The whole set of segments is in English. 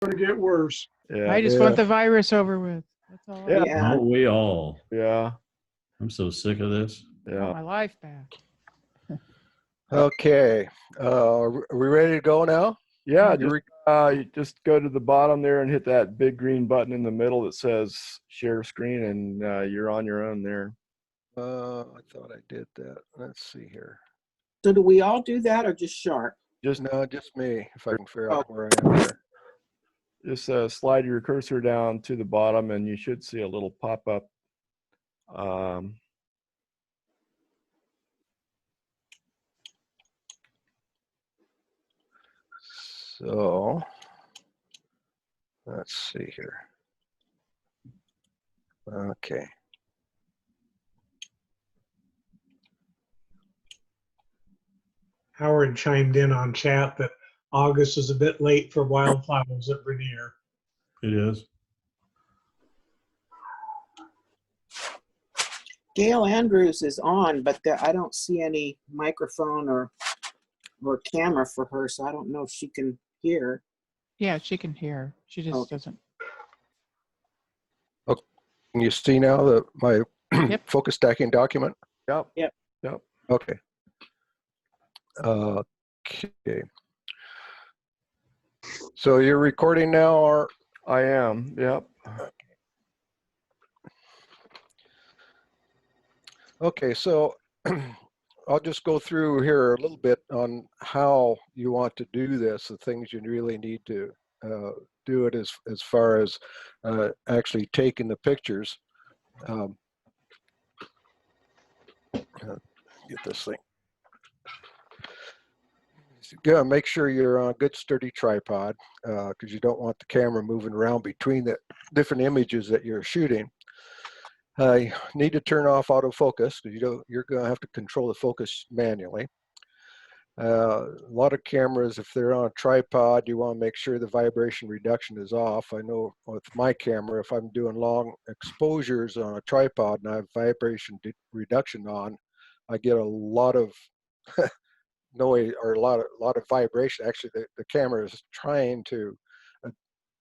going to get worse. Yeah. I just want the virus over with. That's all I Yeah. want. Yeah. Don't we all? Yeah. I'm so sick of this. I want Yeah. my life back. Okay. Are we ready to go now? Yeah. You You just go to the bottom there and hit that big green button in the middle that says share screen, and you're on your own there. I thought I did that. Let's see here. So do we all do that or just Sharp? Just No, just me, if I can figure out where I am here. just slide your cursor down to the bottom, and you should see a little pop-up. So let's see here. Okay. Howard chimed in on chat that August is a bit late for wildflowers at Rainier. It is. Gail Andrews is on, but I don't see any microphone or camera for her, so I don't know if she can hear. Yeah, she can hear. She just Okay. doesn't. Can you see now my Yep. focus stacking document? Yep. Yep. Yep. Okay. Okay. So you're recording now, or? I am. Yep. Okay, so I'll just go through here a little bit on how you want to do this, the things you really need to do it as far as actually taking the pictures. Get this thing. So you gotta make sure you're on a good sturdy tripod because you don't want the camera moving around between the different images that you're shooting. You need to turn off autofocus because you're going to have to control the focus manually. A lot of cameras, if they're on a tripod, you want to make sure the vibration reduction is off. I know with my camera, if I'm doing long exposures on a tripod and I have vibration reduction on, I get a lot of noise or a lot of vibration. Actually, the camera is trying to,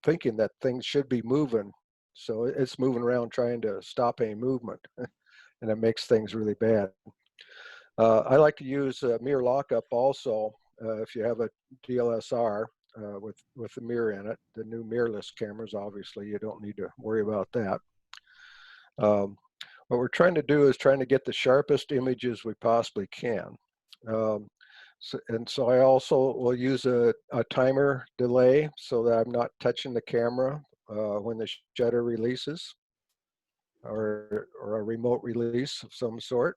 thinking that things should be moving. So it's moving around trying to stop any movement, and it makes things really bad. I like to use mirror lockup also if you have a DLSR with a mirror in it. The new mirrorless cameras, obviously, you don't need to worry about that. What we're trying to do is trying to get the sharpest images we possibly can. So I also will use a timer delay so that I'm not touching the camera when the shutter releases, or a remote release of some sort.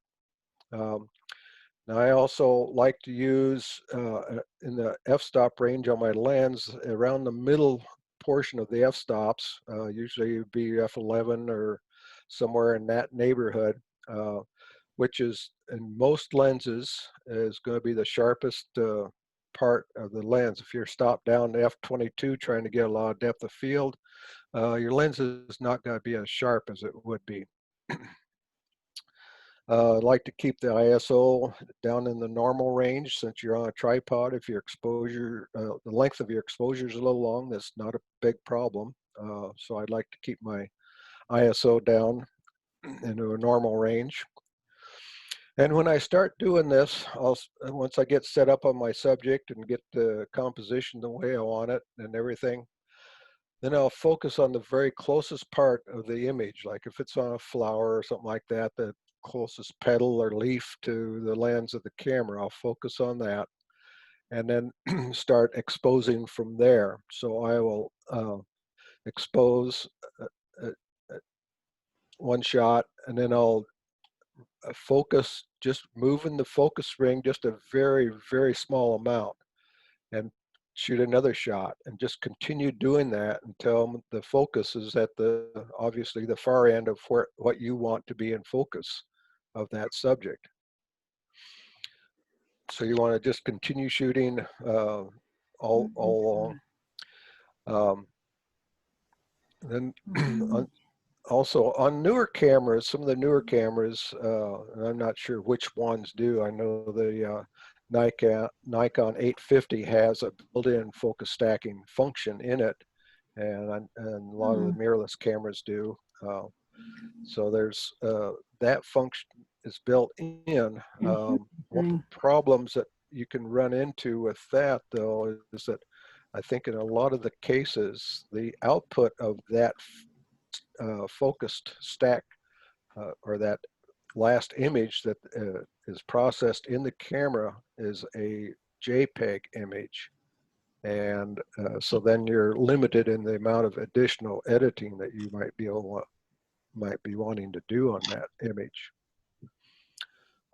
Now I also like to use in the f-stop range on my lens around the middle portion of the f-stops, usually it'd be f11 or somewhere in that neighborhood, which is in most lenses is going to be the sharpest part of the lens. If you're stopped down to f22 trying to get a lot of depth of field, your lens is not going to be as sharp as it would be. I like to keep the ISO down in the normal range since you're on a tripod. If your exposure, the length of your exposure is a little long, that's not a big problem. So I'd like to keep my ISO down into a normal range. And when I start doing this, once I get set up on my subject and get the composition the way I want it and everything, then I'll focus on the very closest part of the image. Like if it's on a flower or something like that, the closest petal or leaf to the lens of the camera, I'll focus on that and then start exposing from there. So I will expose one shot, and then I'll focus, just moving the focus ring just a very, very small amount, and shoot another shot, and just continue doing that until the focus is at obviously the far end of what you want to be in focus of that subject. So you want to just continue shooting all along. Then also on newer cameras, some of the newer cameras, and I'm not sure which ones do. I know the Nikon 850 has a built-in focus stacking function in it, and a lot of the mirrorless cameras do. So there's that function is built in. One of the problems that you can run into with that, though, is that I think in a lot of the cases, the output of that focused stack or that last image that is processed in the camera is a JPEG image. And so then you're limited in the amount of additional editing that you might be wanting to do on that image.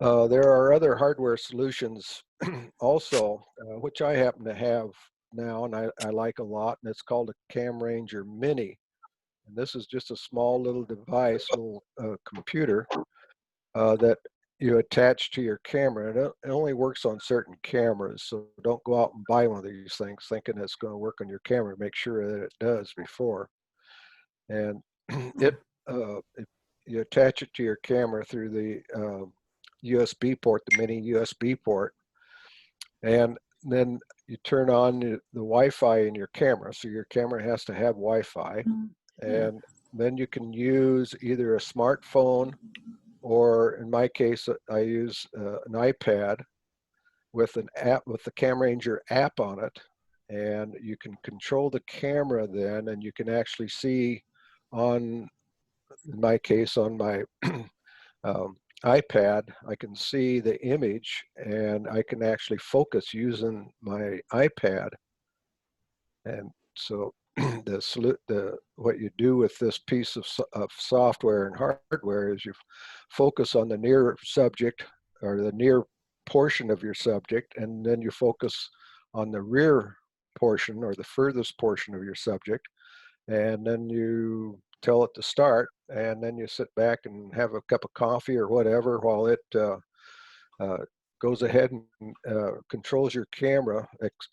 There are other hardware solutions also, which I happen to have now and I like a lot, and it's called a Cam Ranger Mini. And this is just a small little device, little computer that you attach to your camera. And it only works on certain cameras, so don't go out and buy one of these things thinking it's going to work on your camera. Make sure that it does before. And you attach it to your camera through the USB port, the mini USB port, and then you turn on the Wi-Fi in your camera. So your camera has to have Wi-Fi, and then you can use either a smartphone, or in my case, I use an iPad with an app, with the Cam Ranger app on it, and you can control the camera then, and you can actually see on, in my case, on my iPad, I can see the image and I can actually focus using my iPad. And so what you do with this piece of software and hardware is you focus on the near subject or the near portion of your subject, and then you focus on the rear portion or the furthest portion of your subject, and then you tell it to start, and then you sit back and have a cup of coffee or whatever while it goes ahead and controls your camera,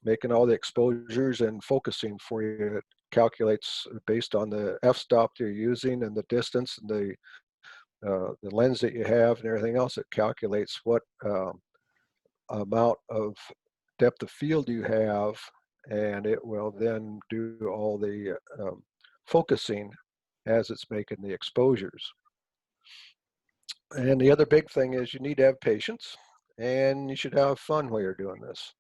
making all the exposures and focusing for you. It calculates based on the f-stop you're using and the distance and the lens that you have and everything else. It calculates what amount of depth of field you have, and it will then do all the focusing as it's making the exposures. And the other big thing is you need to have patience, and you should have fun while you're doing this.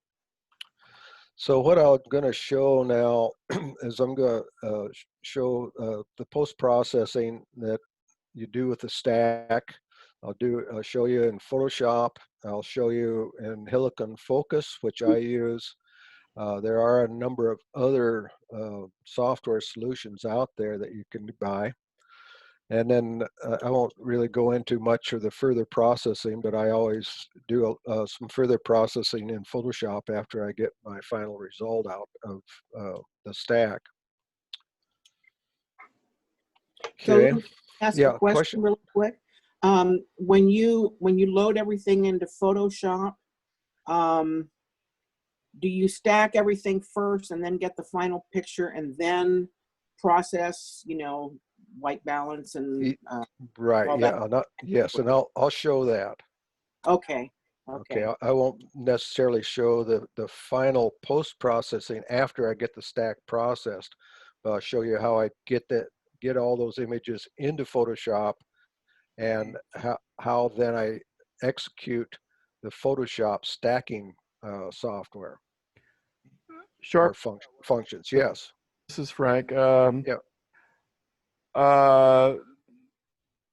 So what I'm going to show now is I'm going to show the post-processing that you do with the stack. I'll show you in Photoshop. I'll show you in Helicon Focus, which I use. There are a number of other software solutions out there that you can buy. And then I won't really go into much of the further processing, but I always do some further processing in Photoshop after I get my final result out of the stack. So Okay. let me ask Yeah, a question real quick. When you load everything into Photoshop, do you stack everything first and then get the final picture and then process, white balance and right? all Yeah, yes, and I'll show that. Okay. Okay, I won't necessarily show the final post-processing after I get the stack processed, but I'll show you how I get all those images into Photoshop and how then I execute the Photoshop stacking software. Sharp. Or functions. Yes. This is Frank. Yeah.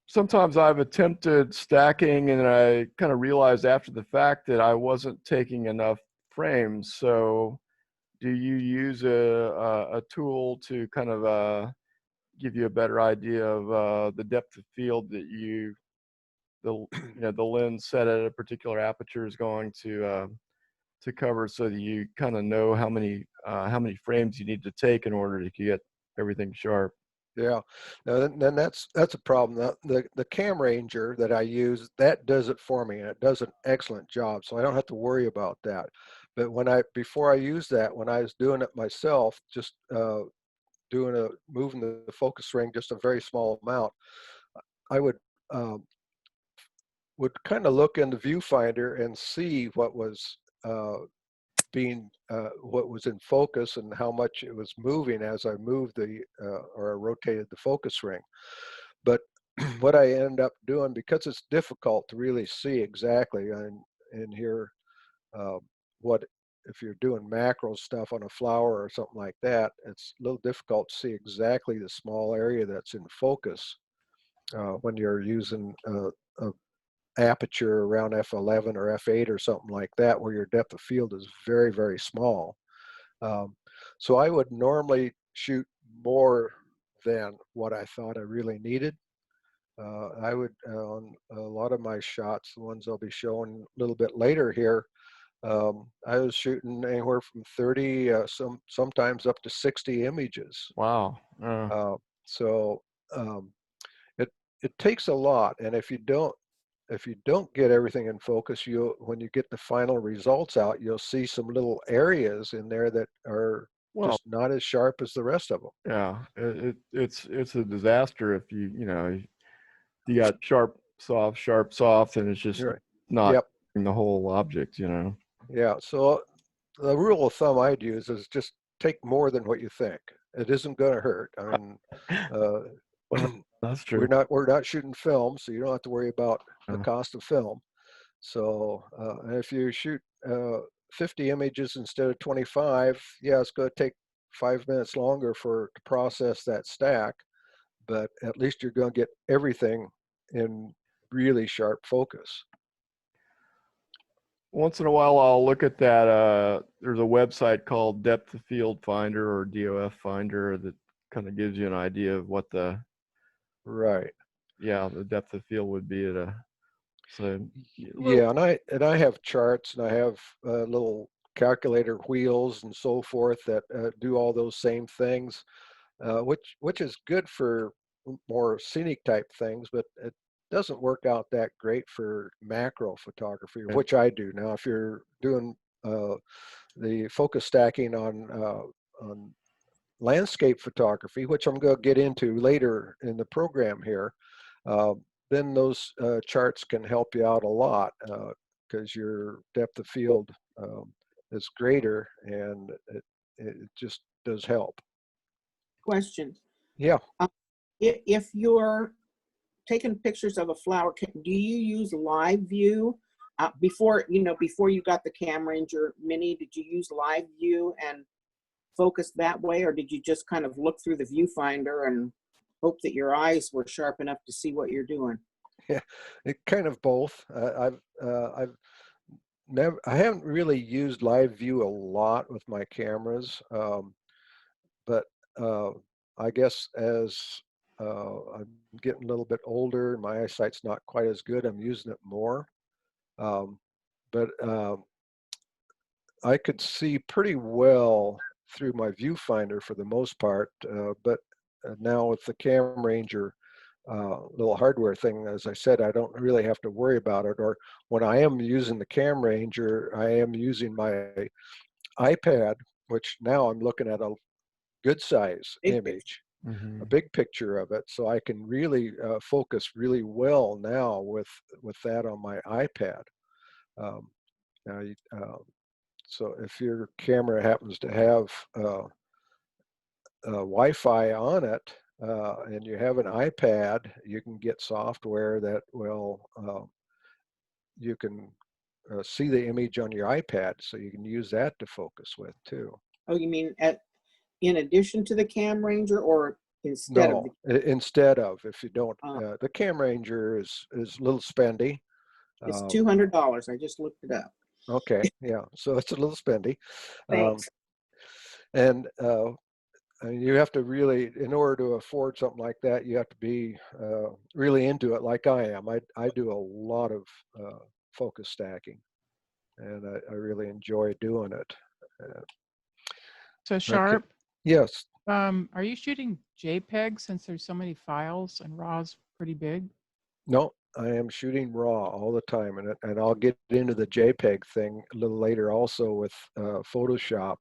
Sometimes I've attempted stacking and I kind of realized after the fact that I wasn't taking enough frames. So do you use a tool to kind of give you a better idea of the depth of field that the lens set at a particular aperture is going to cover, so that you kind of know how many frames you need to take in order to get everything sharp? Yeah, then that's a problem. The Cam Ranger that I use, that does it for me, and it does an excellent job, so I don't have to worry about that. But before I use that, when I was doing it myself, just moving the focus ring just a very small amount, I would kind of look in the viewfinder and see what was being what was in focus and how much it was moving as I moved or I rotated the focus ring. But what I end up doing, because it's difficult to really see exactly in here, uh, what if you're doing macro stuff on a flower or something like that, it's a little difficult to see exactly the small area that's in focus when you're using a aperture around f11 or f8 or something like that, where your depth of field is very, very small. So I would normally shoot more than what I thought I really needed. I would, on a lot of my shots, the ones I'll be showing a little bit later here, I was shooting anywhere from 30, sometimes up to 60 images. Wow. So um, it it takes a lot, and if you don't get everything in focus, when you get the final results out, you'll see some little areas in there that are Well, just not as sharp as the rest of them. yeah, it's a disaster if you got sharp, soft, and it's just You're right. not Yep. the whole object, Yeah. So the rule of thumb I'd use is just take more than what you think. It isn't going to hurt. I mean, uh, Well, that's true. we're not shooting film, so you don't have to worry about the Yeah. cost of film. So and if you shoot 50 images instead of 25, yeah, it's going to take 5 minutes longer to process that stack, but at least you're going to get everything in really sharp focus. Once in a while, I'll look at that. There's a website called Depth of Field Finder or DOF Finder that kind of gives you an idea of what the Right. depth of field would be at a. So Yeah, and I have charts and I have little calculator wheels and so forth that do all those same things, which is good for more scenic type things, but it doesn't work out that great for macro photography, Yeah. which I do. Now, if you're doing the focus stacking on landscape photography, which I'm going to get into later in the program here, uh, then those charts can help you out a lot because your depth of field is greater, and it just does help. Question. Yeah. If you're taking pictures of a flower, do you use live view? Before you got the Cam Ranger Mini, did you use live view and focus that way, or did you just kind of look through the viewfinder and hope that your eyes were sharp enough to see what you're doing? Yeah, it kind of both. I haven't really used live view a lot with my cameras, but I guess as I'm getting a little bit older, my eyesight's not quite as good. I'm using it more, but I could see pretty well through my viewfinder for the most part. But now with the Cam Ranger little hardware thing, as I said, I don't really have to worry about it. Or when I am using the Cam Ranger, I am using my iPad, which now I'm looking at a good size Big image, mhm. a big picture of it, so I can really focus really well now with that on my iPad. Um, now, so if your camera happens to have Wi-Fi on it and you have an iPad, you can get software that will you can see the image on your iPad, so you can use that to focus with too. Oh, you mean in addition to the Cam Ranger, or instead of No, instead of, if you don't, the? the Cam Ranger is a little spendy. It's Um, $200. I just looked it up. okay, yeah, so it's a little spendy, Thanks. and you have to really, in order to afford something like that, you have to be really into it, like I am. I do a lot of focus stacking, and I really enjoy doing it. So Okay. Sharp, Yes. are you shooting JPEG since there's so many files and RAW's pretty big? No, I am shooting raw all the time, and I'll get into the JPEG thing a little later also with Photoshop,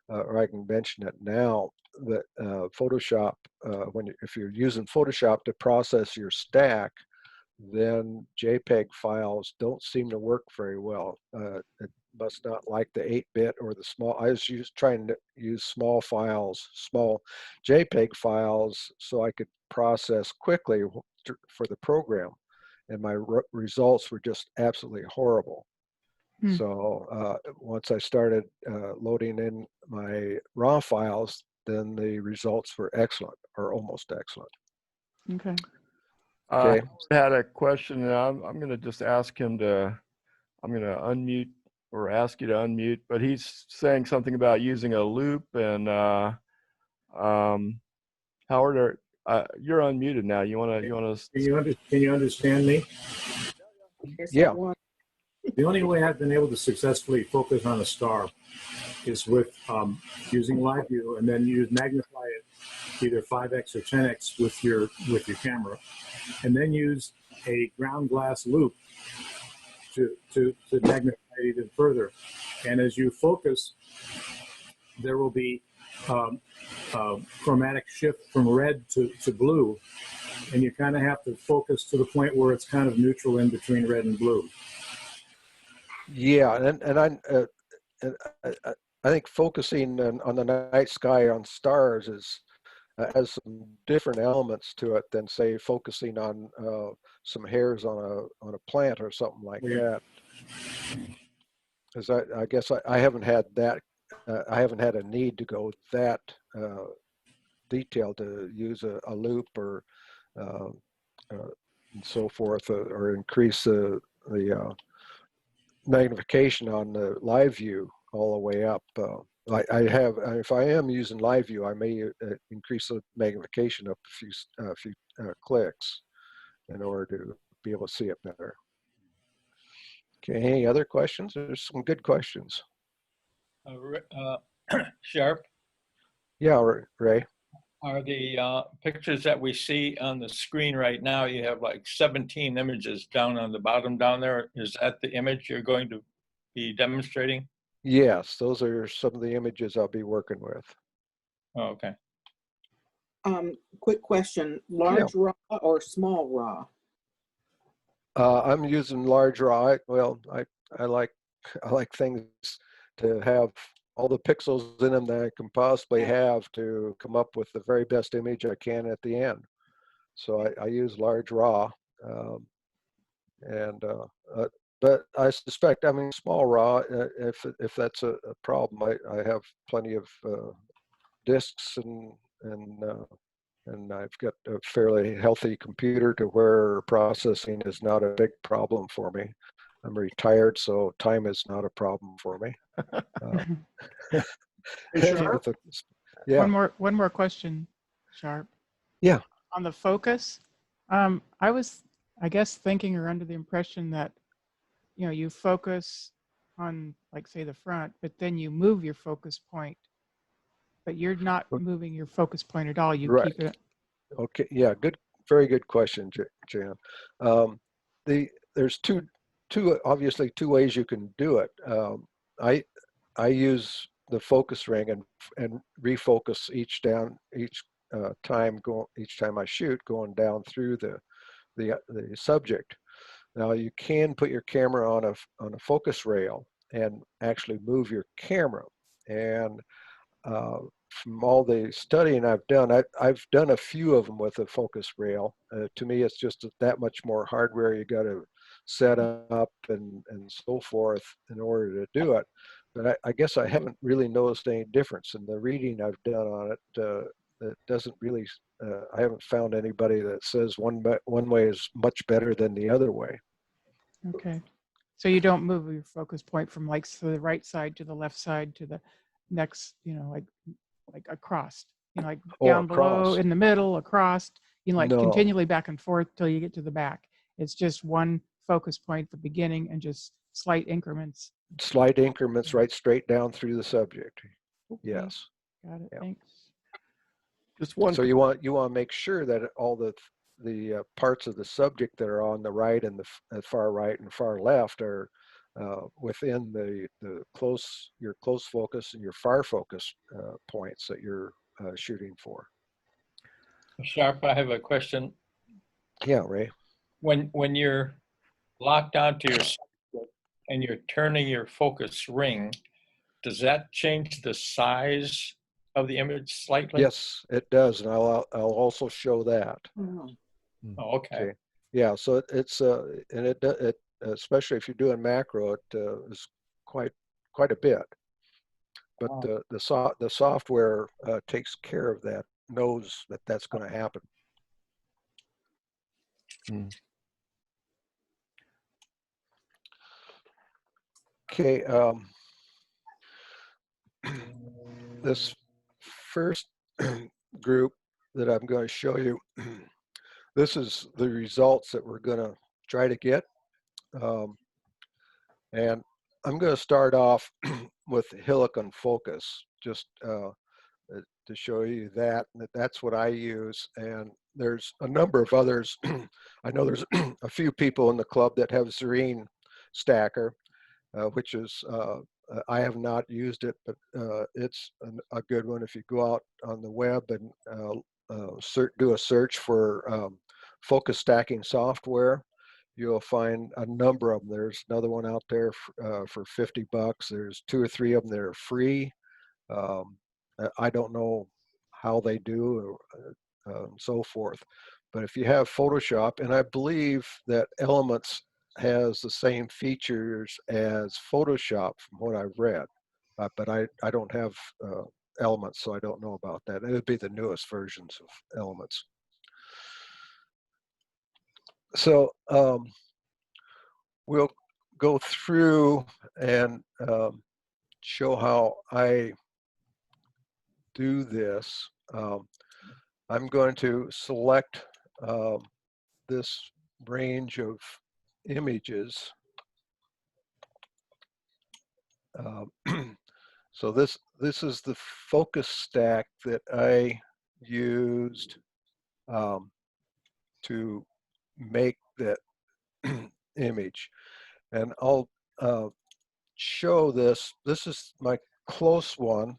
or I can mention it now that Photoshop, if you're using Photoshop to process your stack, then JPEG files don't seem to work very well. must not like the 8-bit or the small. I was trying to use small files, small JPEG files, so I could process quickly for the program, and my results were just absolutely horrible. So once I started loading in my raw files, then the results were excellent, or almost excellent. Okay. Okay. Had a question, and I'm going to just ask him to, I'm going to unmute or ask you to unmute, but he's saying something about using a loop, and Howard, you're unmuted now. You want to? Can you understand me? Here's Yeah. that one. The only way I've been able to successfully focus on a star is with using live view, and then you magnify it either 5x or 10x with your camera, and then use a ground glass loop to magnify it even further. And as you focus, there will be chromatic shift from red to blue, and you kind of have to focus to the point where it's kind of neutral in between red and blue. Yeah, I think focusing on the night sky on stars has some different elements to it than, say, focusing on some hairs on a plant or something like that. Because I guess I haven't had that. I haven't had a need to go that detailed to use a loop or and so forth, or increase the magnification on the live view all the way up. I have, if I am using live view, I may increase the magnification up a few clicks in order to be able to see it better. Okay, any other questions? There's some good questions. Sharp, Yeah, Ray. are the pictures that we see on the screen right now, you have like 17 images down on the bottom down there. Is that the image you're going to be demonstrating? Yes, those are some of the images I'll be working with. Oh, okay. Quick question, large raw or small raw? I'm using large raw. I like things to have all the pixels in them that I can possibly have to come up with the very best image I can at the end. So I use large raw, but I suspect, I mean, small raw, if that's a problem, I have plenty of disks and I've got a fairly healthy computer to where processing is not a big problem for me. I'm retired, so time is not a problem for me. Yeah. One more question, Sharp. Yeah. On the focus, I was, I guess, thinking or under the impression that, you focus on, like, say, the front, but then you move your focus point, but you're not moving your focus point at all. You Right. keep it. Okay. Yeah. Good. Very good question, Jan. There's obviously two ways you can do it. I use the focus ring and refocus each time I shoot, going down through the subject. Now you can put your camera on a focus rail and actually move your camera. And from all the studying I've done, I've done a few of them with a focus rail. To me, it's just that much more hardware you got to set up and so forth in order to do it. But I guess I haven't really noticed any difference in the reading I've done on it. It doesn't really, I haven't found anybody that says one way is much better than the other way. Okay. So you don't move your focus point from, like, to the right side to the left side to the next, like across, like down below, in the middle, across, like No. continually back and forth till you get to the back. It's just one focus point at the beginning and just slight increments. Slight increments right straight down through the subject. Okay. Yes. Got it. Yeah. Thanks. Just one. So you want to make sure that all the parts of the subject that are on the right and the far right and far left are within your close focus and your far focus points that you're shooting for. Sharp, I have a question. Yeah, Ray. When you're locked onto your subject, and you're turning your focus ring, does that change the size of the image slightly? Yes, it does, and I'll also show that. Mhm. Oh, okay. Okay. Yeah, so it's and it especially if you're doing macro, it is quite a bit. But Wow. the software takes care of that, knows that that's going to happen. Hmm. Okay, this first group that I'm going to show you, this is the results that we're going to try to get. And I'm going to start off with Helicon focus, just to show you that's what I use. And there's a number of others. I know there's a few people in the club that have Serene Stacker, which is, I have not used it, but it's a good one. If you go out on the web and do a search for focus stacking software, you'll find a number of them. There's another one out there for $50. There's 2 or 3 of them that are free. I don't know how they do or so forth. But if you have Photoshop, and I believe that Elements has the same features as Photoshop from what I've read, but I don't have Elements, so I don't know about that. It would be the newest versions of Elements. So we'll go through and show how I do this. I'm going to select this range of images. So this is the focus stack that I used to make that image, and I'll show this. This is my closest one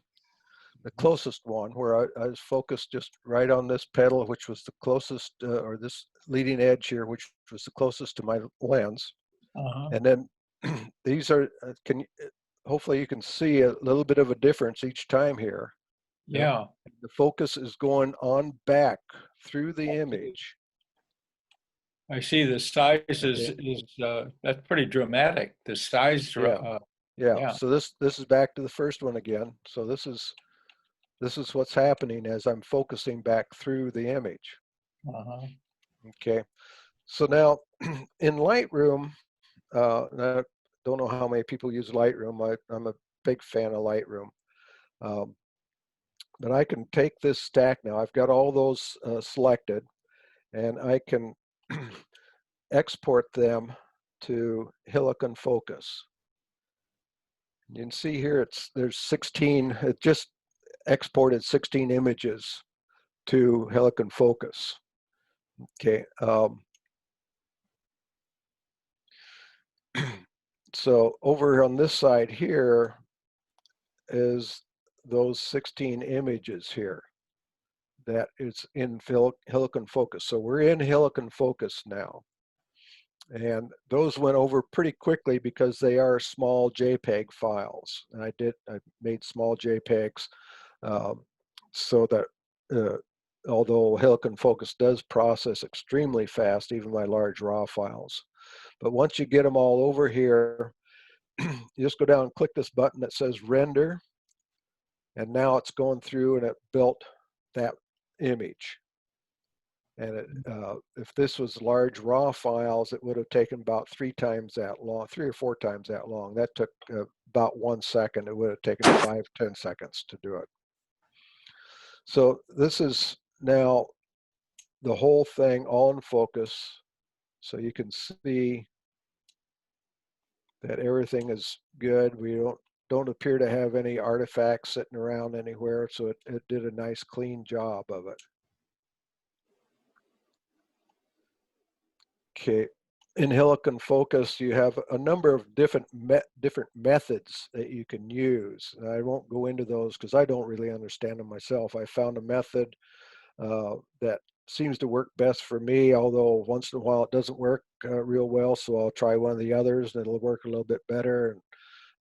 where I was focused just right on this pedal, which was the closest, or this leading edge here, which was the closest to my lens. Uh-huh. And then these are, hopefully you can see a little bit of a difference each time here. Yeah. The focus is going on back through the image. I see the size is that's pretty dramatic. The size, Yeah. yeah. So this is back to the first one again. So this is what's happening as I'm focusing back through the image. Uh-huh. Okay. So now in Lightroom, and I don't know how many people use Lightroom. I'm a big fan of Lightroom. But I can take this stack now. I've got all those selected, and I can export them to Helicon Focus. You can see here there's 16. It just exported 16 images to Helicon Focus. Okay. So over on this side here is those 16 images here that is in Helicon Focus. So we're in Helicon Focus now. And those went over pretty quickly because they are small JPEG files. And I made small JPEGs so that although Helicon Focus does process extremely fast, even my large RAW files. But once you get them all over here, you just go down and click this button that says render. And now it's going through and it built that image. And if this was large RAW files, it would have taken about 3 times that long, 3 or 4 times that long. That took about 1 second. It would have taken 5-10 seconds to do it. So this is now the whole thing all in focus. So you can see that everything is good. We don't appear to have any artifacts sitting around anywhere. So it did a nice clean job of it. Okay, in Helicon Focus, you have a number of different methods that you can use. And I won't go into those because I don't really understand them myself. I found a method that seems to work best for me, although once in a while it doesn't work real well. So I'll try one of the others and it'll work a little bit better.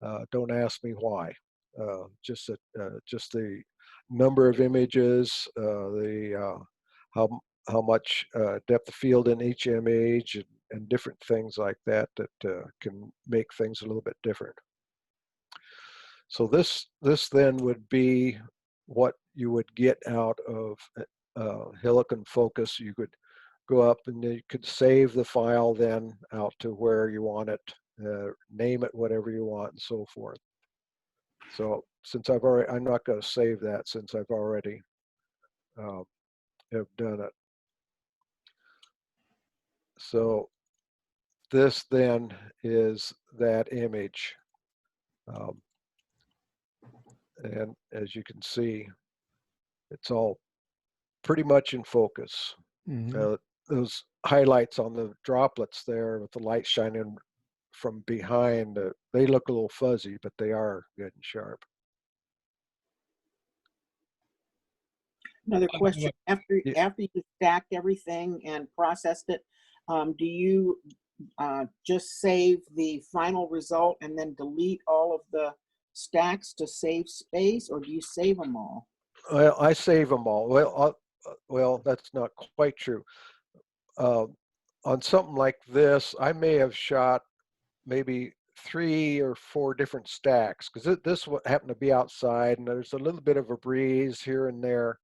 And don't ask me why. Just the number of images, how much depth of field in each image, and different things like that can make things a little bit different. So this then would be what you would get out of Helicon Focus. You could go up and you could save the file then out to where you want it, name it whatever you want, and so forth. So since I'm not going to save that since I've already have done it. So this then is that image. And as you can see, it's all pretty much in focus. Those highlights on the droplets there with the light shining from behind, they look a little fuzzy, but they are good and sharp. Another question, after you stacked everything and processed it, do you just save the final result and then delete all of the stacks to save space, or do you save them all? Well, I save them all. Well, that's not quite true. On something like this, I may have shot maybe 3 or 4 different stacks, because this happened to be outside and there's a little bit of a breeze here and there.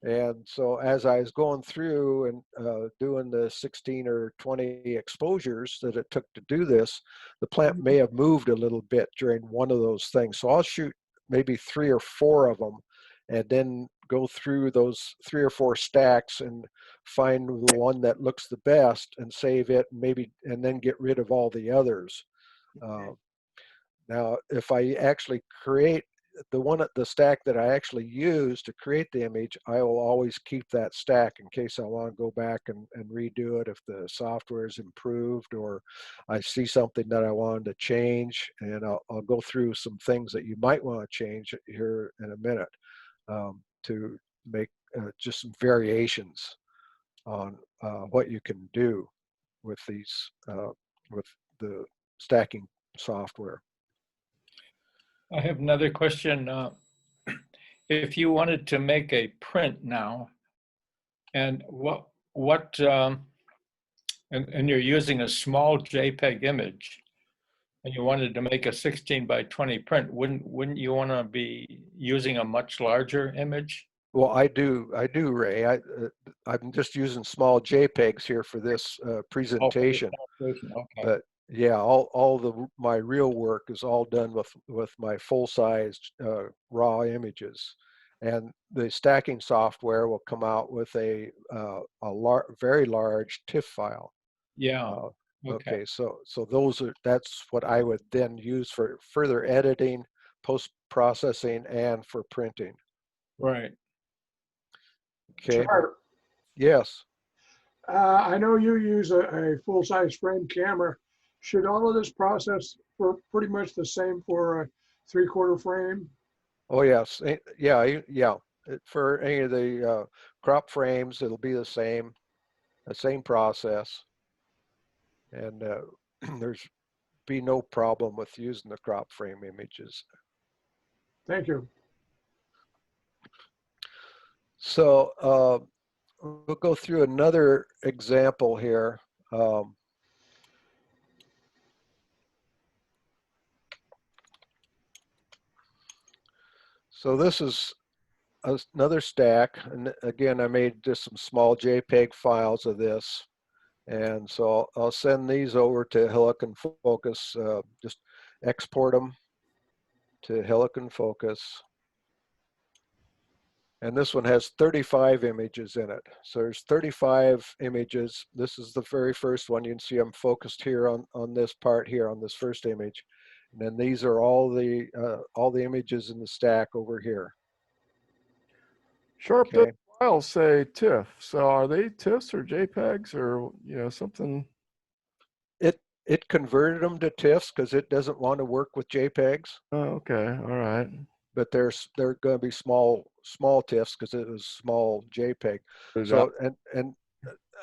And so as I was going through and doing the 16 or 20 exposures that it took to do this, the plant may have moved a little bit during one of those things. So I'll shoot maybe 3 or 4 of them and then go through those 3 or 4 stacks and find the one that looks the best and save it, and then get rid of all the others. Now, if I actually create the stack that I actually use to create the image, I will always keep that stack in case I want to go back and redo it if the software is improved or I see something that I wanted to change. And I'll go through some things that you might want to change here in a minute to make just some variations on what you can do with these with the stacking software. I have another question. If you wanted to make a print now, and and you're using a small JPEG image, and you wanted to make a 16 by 20 print, wouldn't you want to be using a much larger image? Well, I do, Ray. I'm just using small JPEGs here for this presentation. Okay. But yeah, my real work is all done with my full-sized raw images, and the stacking software will come out with a very large TIFF file. Yeah. Okay, so that's what I would then use for further editing, post-processing, and for printing. Right. Okay. Chart. Yes. I know you use a full-size frame camera. Should all of this process for pretty much the same for a 3/4 frame? Oh yes. Yeah. For any of the crop frames, it'll be the same process, and there's be no problem with using the crop frame images. Thank you. So we'll go through another example here. So this is another stack, and again, I made just some small JPEG files of this, and so I'll send these over to Helicon Focus. Just export them to Helicon Focus. And this one has 35 images in it. So there's 35 images. This is the very first one. You can see I'm focused here on this part here on this first image. And then these are all the images in the stack over here. Sharp Okay. files say TIFF. So are they TIFFs or JPEGs or something? It converted them to TIFFs because it doesn't want to work with JPEGs. Oh, okay. All right. but they're going to be small TIFFs because it was small JPEG. Good So job. and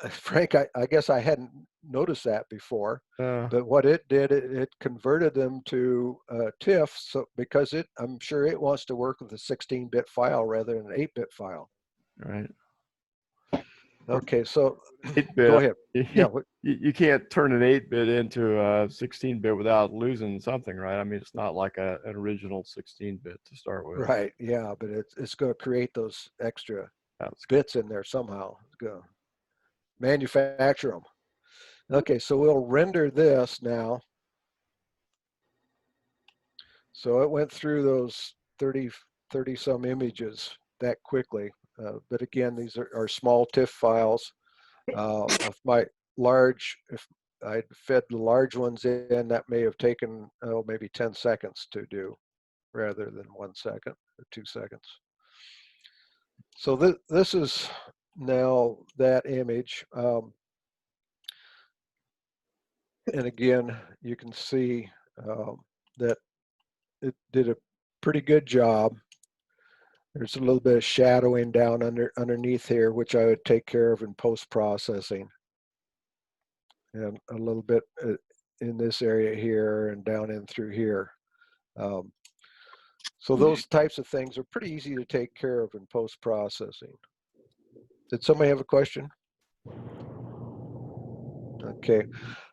Frank, I guess I hadn't noticed that before, Uh, but what it did, it converted them to TIFF. So because I'm sure it wants to work with a 16-bit file rather than an 8-bit file. right. Okay, so 8-bit. go ahead. You, Yeah, you can't turn an 8-bit into a 16-bit without losing something, right? I mean, it's not like an original 16-bit to start with. right. Yeah, but it's going to create those extra That's bits in there somehow. It's going to manufacture them. Okay, so we'll render this now. So it went through those 30 some images that quickly. But again, these are small TIFF files. If I'd fed the large ones in, that may have taken maybe 10 seconds to do rather than 1 second or 2 seconds. So this is now that image. And again, you can see that it did a pretty good job. There's a little bit of shadowing down underneath here, which I would take care of in post-processing. And a little bit in this area here and down in through here. So those types of things are pretty easy to take care of in post-processing. Did somebody have a question? Okay.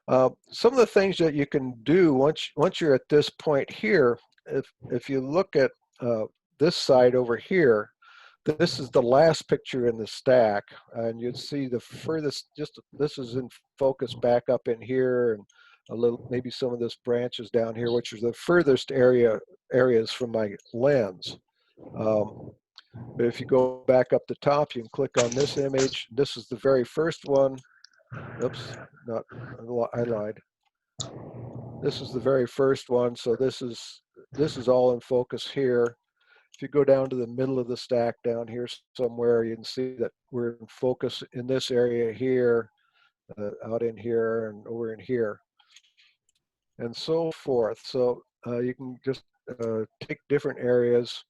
Some of the things that you can do once you're at this point here, if you look at this side over here, this is the last picture in the stack, and you'd see the furthest, this is in focus back up in here, and a little, maybe some of this branches down here, which are the furthest areas from my lens. But if you go back up the top, you can click on this image. This is the very first one. Oops, I lied. This is the very first one, so this is all in focus here. If you go down to the middle of the stack down here somewhere, you can see that we're in focus in this area here, out in here, and over in here, and so forth. So you can just take different areas.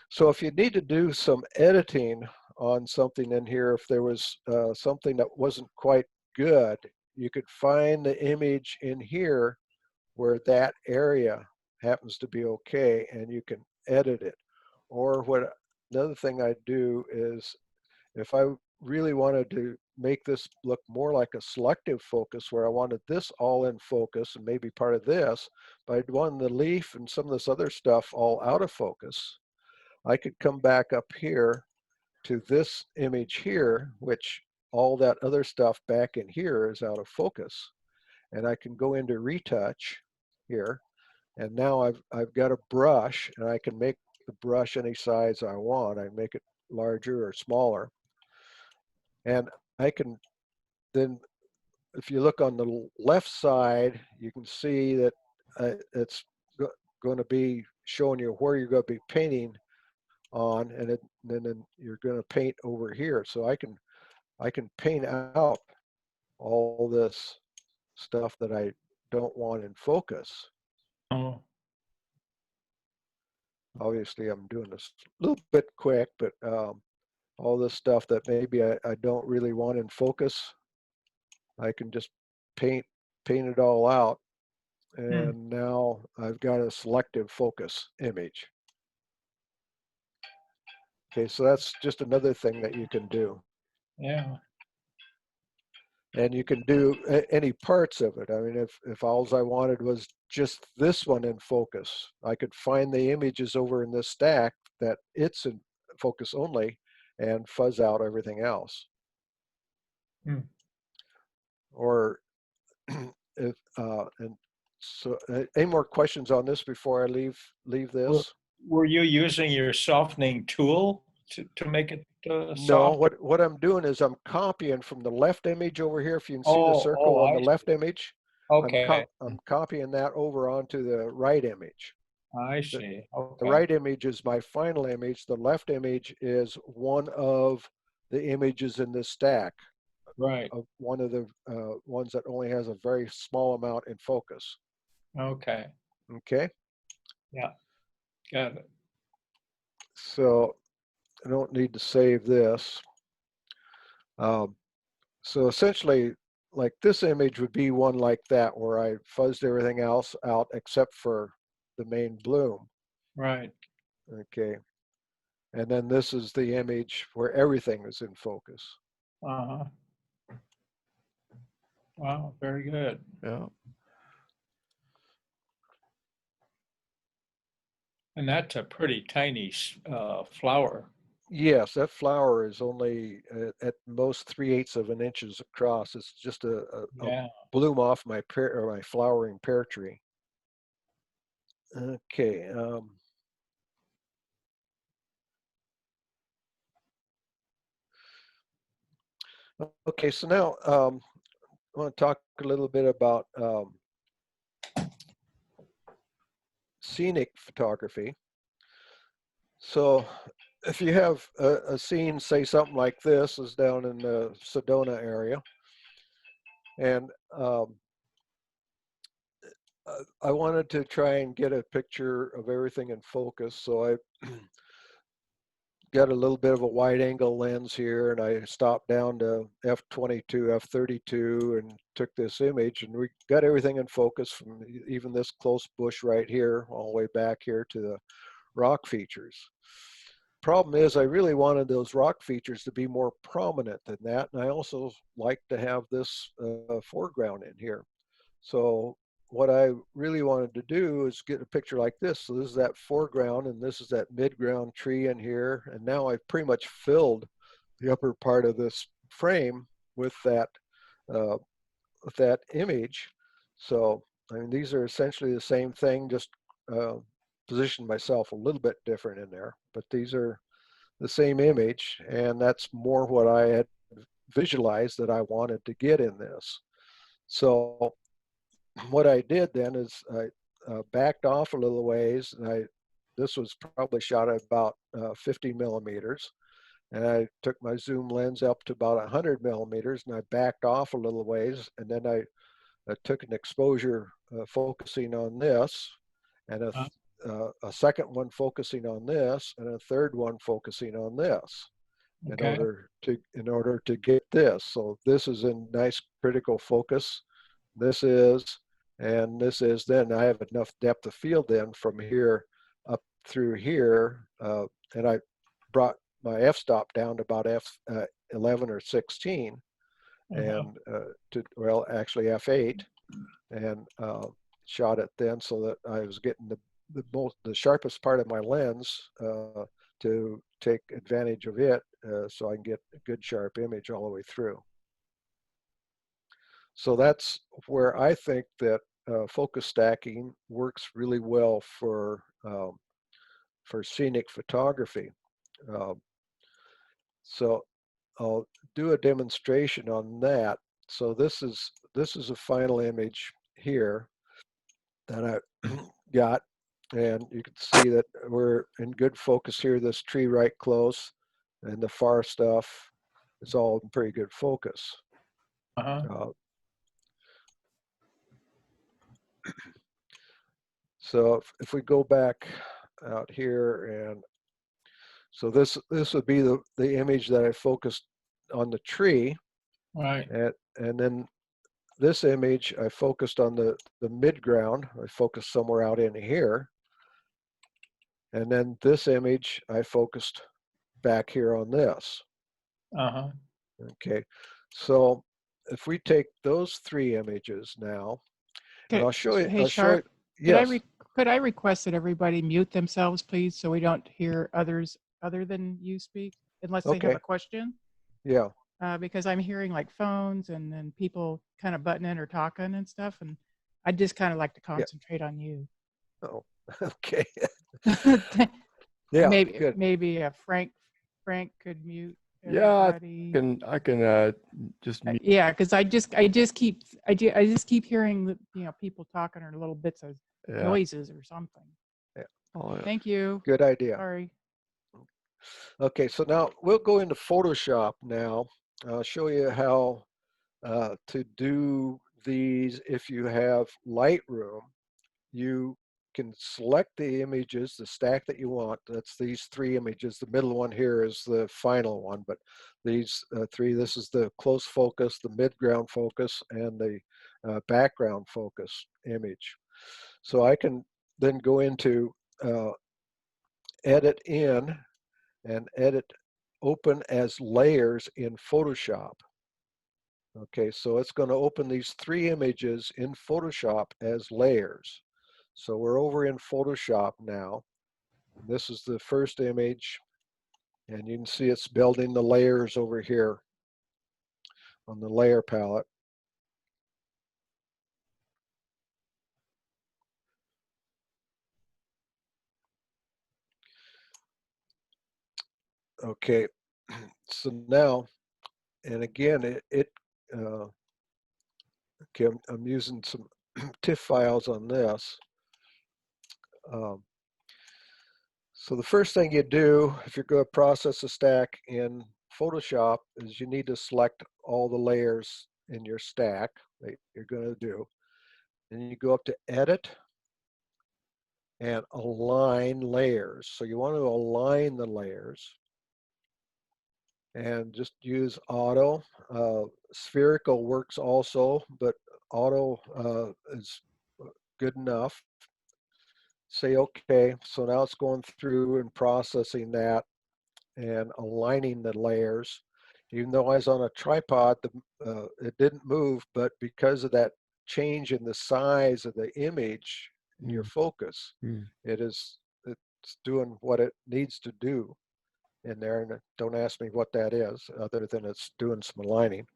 So if you need to do some editing on something in here, if there was something that wasn't quite good, you could find the image in here where that area happens to be okay, and you can edit it. Or another thing I do is, if I really wanted to make this look more like a selective focus, where I wanted this all in focus and maybe part of this, but I'd want the leaf and some of this other stuff all out of focus, I could come back up here to this image here, which all that other stuff back in here is out of focus. And I can go into retouch here, and now I've got a brush, and I can make the brush any size I want. I can make it larger or smaller. And I can then, if you look on the left side, you can see that it's going to be showing you where you're going to be painting on, and then you're going to paint over here. So I can paint out all this stuff that I don't want in focus. Oh, Obviously, I'm doing this a little bit quick, but all this stuff that maybe I don't really want in focus, I can just paint it all out, and now I've got a selective focus image. Okay, so that's just another thing that you can do. yeah. And you can do any parts of it. I mean, if all I wanted was just this one in focus, I could find the images over in this stack that it's in focus only and fuzz out everything else. Or if and so any more questions on this before I leave this? Were you using your softening tool to make it No, soft? what I'm doing is I'm copying from the left image over here. If you can see the Oh, circle on the I left image, okay. I'm copying that over onto the right image. I see. The Okay. right image is my final image. The left image is one of the images in this stack, Right. of one of the ones that only has a very small amount in focus. Okay. Okay. Yeah. Got it. So I don't need to save this. So essentially, like this image would be one like that where I fuzzed everything else out except for the main bloom. Right. Okay. And then this is the image where everything is in focus. Uh-huh. Wow, very good. Yeah. And that's a pretty tiny flower. Yes, that flower is only at most 3/8 of an inches across. It's just a Yeah. bloom off my pear or my flowering pear tree. Okay. Okay, so now I want to talk a little bit about scenic photography. So if you have a scene, say something like this is down in the Sedona area, and I wanted to try and get a picture of everything in focus. So I got a little bit of a wide angle lens here, and I stopped down to f/22, f/32 and took this image, and we got everything in focus from even this close bush right here all the way back here to the rock features. Problem is, I really wanted those rock features to be more prominent than that, and I also like to have this foreground in here. So what I really wanted to do is get a picture like this. So this is that foreground, and this is that midground tree in here, and now I've pretty much filled the upper part of this frame with that image. So I mean, these are essentially the same thing, just positioned myself a little bit different in there, but these are the same image, and that's more what I had visualized that I wanted to get in this. So what I did then is I backed off a little ways, and this was probably shot at about 50 millimeters, and I took my zoom lens up to about 100 millimeters, and I backed off a little ways, and then I took an exposure focusing on this, and a second one focusing on this, and a third one focusing on this in Okay. order to get this. So this is in nice critical focus. This is, and this is. Then I have enough depth of field then from here up through here, and I brought my f-stop down to about f11 or 16, and well, actually f8, and shot it then so that I was getting the sharpest part of my lens to take advantage of it, so I can get a good sharp image all the way through. So that's where I think that focus stacking works really well for scenic photography. So I'll do a demonstration on that. So this is a final image here that I got, and you can see that we're in good focus here. This tree right close, and the far stuff is all in pretty good focus. Uh-huh. So if we go back out here, and so this would be the image that I focused on the tree, Right. and then this image I focused on the midground. I focused somewhere out in here, and then this image I focused back here on this. Uh-huh. Okay, so if we take those three images now, and I'll show you. Hey, I'll show you. Sharp, Yes. could I request that everybody mute themselves, please, so we don't hear others other than you speak, unless they have Okay. a question? Yeah. Because I'm hearing like phones and then people kind of butting in or talking and stuff, and I just kind of like to concentrate on you. Oh. Okay. Yeah. Good. Maybe Frank could mute Yeah, everybody. I can just mute. Yeah, because I just keep hearing people talking or little bits of Yeah. noises or something. Yeah. Oh, yeah. Thank you. Good idea. Sorry. Okay, so now we'll go into Photoshop now. I'll show you how to do these if you have Lightroom. You can select the images, the stack that you want. That's these 3 images. The middle one here is the final one, but these 3, this is the close focus, the midground focus, and the background focus image. So I can then go into edit in and edit open as layers in Photoshop. Okay, so it's going to open these 3 images in Photoshop as layers. So we're over in Photoshop now. This is the first image, and you can see it's building the layers over here on the layer palette. Okay, so now, and again, okay, I'm using some TIFF files on this. So the first thing you do if you're going to process a stack in Photoshop is you need to select all the layers in your stack that you're going to do. And you go up to Edit and Align Layers. So you want to align the layers and just use Auto. Spherical works also, but Auto is good enough. Say OK. So now it's going through and processing that and aligning the layers. Even though I was on a tripod, it didn't move, but because of that change in the size of the image in your focus, it's doing what it needs to do in there. And don't ask me what that is, other than it's doing some aligning.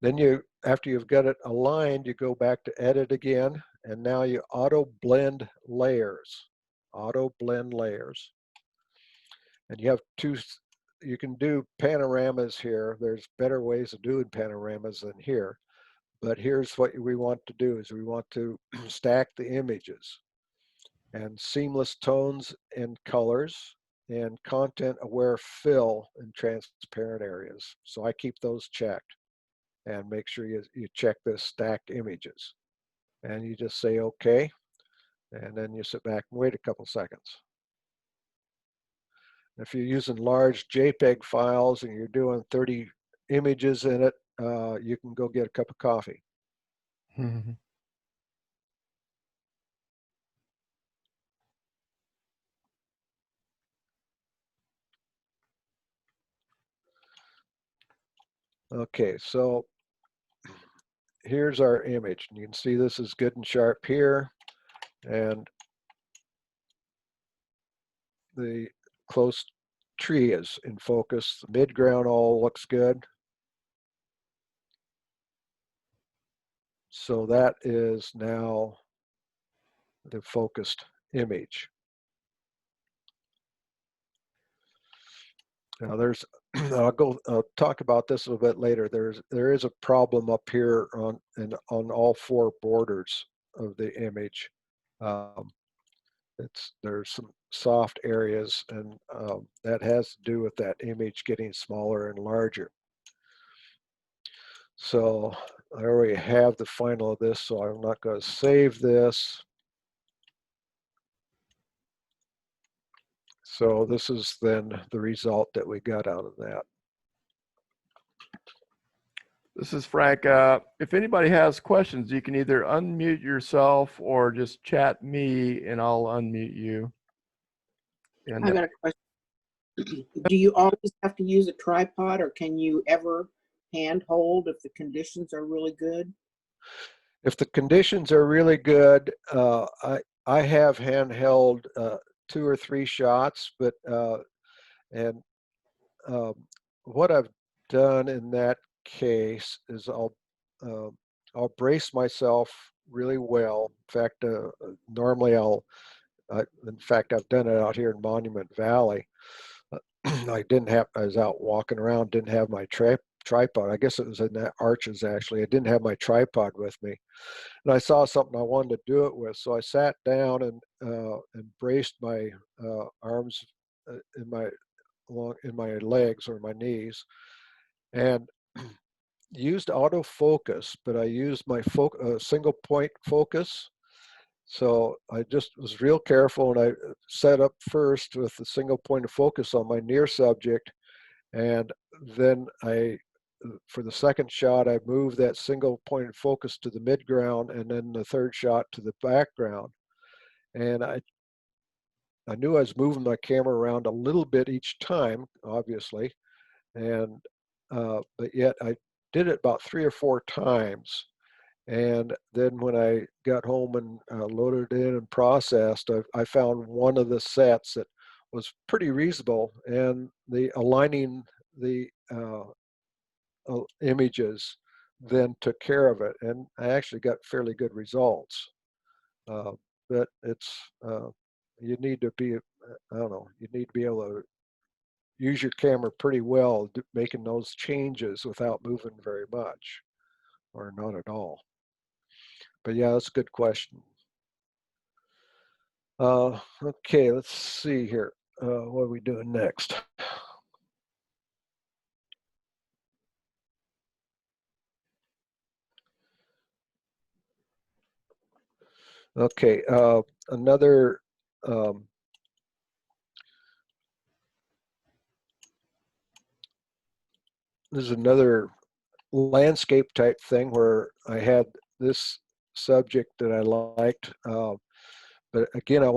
Then you, after you've got it aligned, you go back to edit again, and now you auto blend layers. Auto blend layers. And you have 2, you can do panoramas here. There's better ways of doing panoramas than here. But here's what we want to do is we want to stack the images and seamless tones and colors and content aware fill in transparent areas. So I keep those checked and make sure you check the stacked images. And you just say okay, and then you sit back and wait a couple seconds. If you're using large JPEG files and you're doing 30 images in it, you can go get a cup of coffee. Okay, so here's our image. And you can see this is good and sharp here. And the close tree is in focus. The midground all looks good. So that is now the focused image. Now there's, I'll talk about this a little bit later. There is a problem up here on all 4 borders of the image. There's some soft areas, and that has to do with that image getting smaller and larger. So I already have the final of this, so I'm not going to save this. So this is then the result that we got out of that. This is Frank. If anybody has questions, you can either unmute yourself or just chat me and I'll unmute you. And I got a question. Do you always have to use a tripod, or can you ever hand hold if the conditions are really good? If the conditions are really good, I have handheld 2 or 3 shots, but what I've done in that case is I'll brace myself really well. In fact, normally in fact, I've done it out here in Monument Valley. I was out walking around, didn't have my tripod. I guess it was in that Arches actually. I didn't have my tripod with me. And I saw something I wanted to do it with. So I sat down and braced my arms in my legs or my knees, and used autofocus, but I used my single point focus, So I just was real careful, and I set up first with a single point of focus on my near subject, and then for the second shot, I moved that single point of focus to the midground, and then the third shot to the background. And I knew I was moving my camera around a little bit each time, obviously, and but yet I did it about 3 or 4 times. And then when I got home and loaded it in and processed, I found one of the sets that was pretty reasonable, and the aligning the images then took care of it, and I actually got fairly good results. Uh, but it's you need to be I don't know, you need to be able to use your camera pretty well, making those changes without moving very much or not at all. But yeah, that's a good question. Okay, let's see here. What are we doing next? Okay, another this is another landscape type thing where I had this subject that I liked, but again, I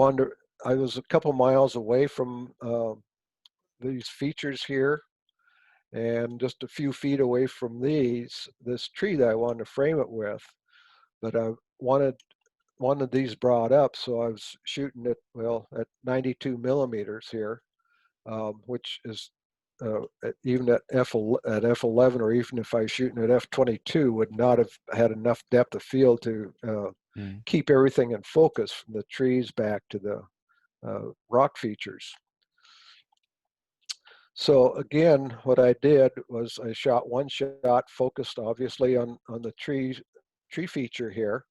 was a couple miles away from these features here, and just a few feet away from this tree that I wanted to frame it with, but I wanted these brought up, so I was shooting it, well, at 92 millimeters here, which is even at f11, or even if I was shooting at f22, would not have had enough depth of field to keep everything in focus from the trees back to the rock features. So again, what I did was I shot one shot focused obviously on the tree feature here,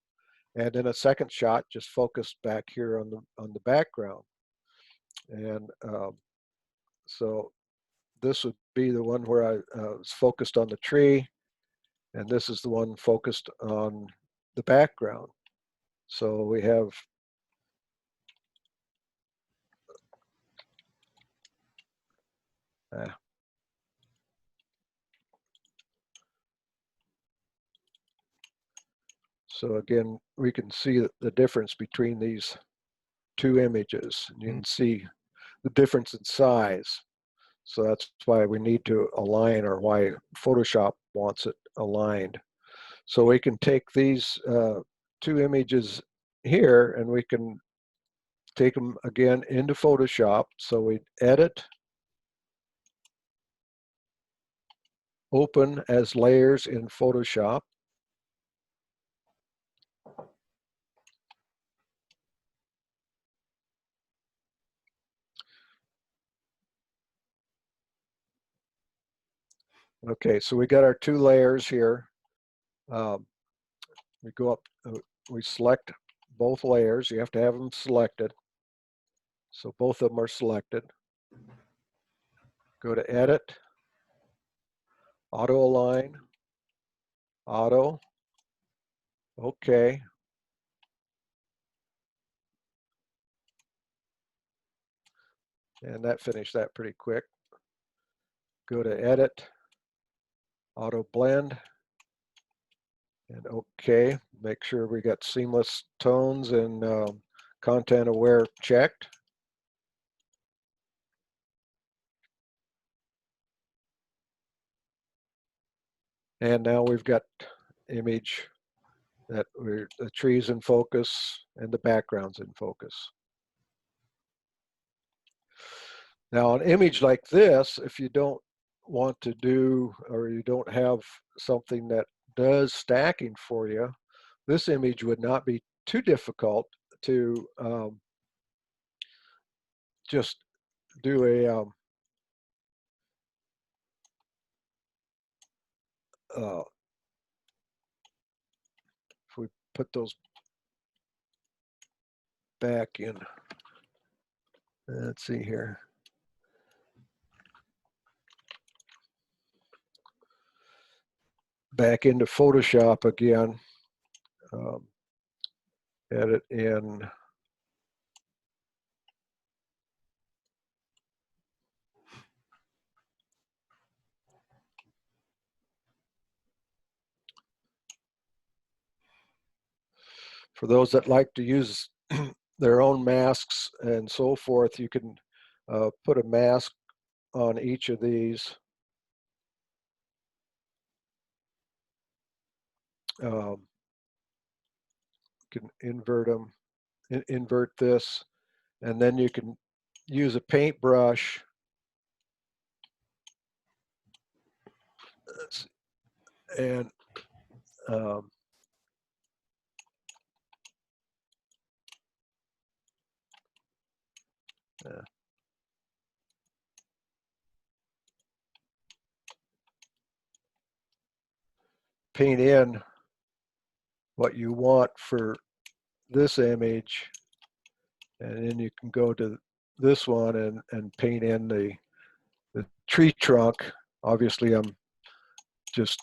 and then a second shot just focused back here on the background. And so this would be the one where I was focused on the tree, and this is the one focused on the background. So we have so again, we can see the difference between these two images. You can see the difference in size. So that's why we need to align, or why Photoshop wants it aligned. So we can take these 2 images here, and we can take them again into Photoshop. So we edit, open as layers in Photoshop. Okay, so we got our 2 layers here. We go up, we select both layers. You have to have them selected. So both of them are selected. Go to Edit, Auto Align, Auto, OK. And that finished that pretty quick. Go to Edit, Auto Blend, and OK. Make sure we got seamless tones and content aware checked. And now we've got image that the trees in focus and the background's in focus. Now an image like this, if you don't want to do, or you don't have something that does stacking for you, this image would not be too difficult to just do a if we put those back in, let's see here. Back into Photoshop again. edit in. For those that like to use their own masks and so forth, you can put a mask on each of these. You can invert them, invert this, and then you can use a paintbrush and um, paint in what you want for this image, and then you can go to this one and paint in the tree trunk. Obviously, I'm just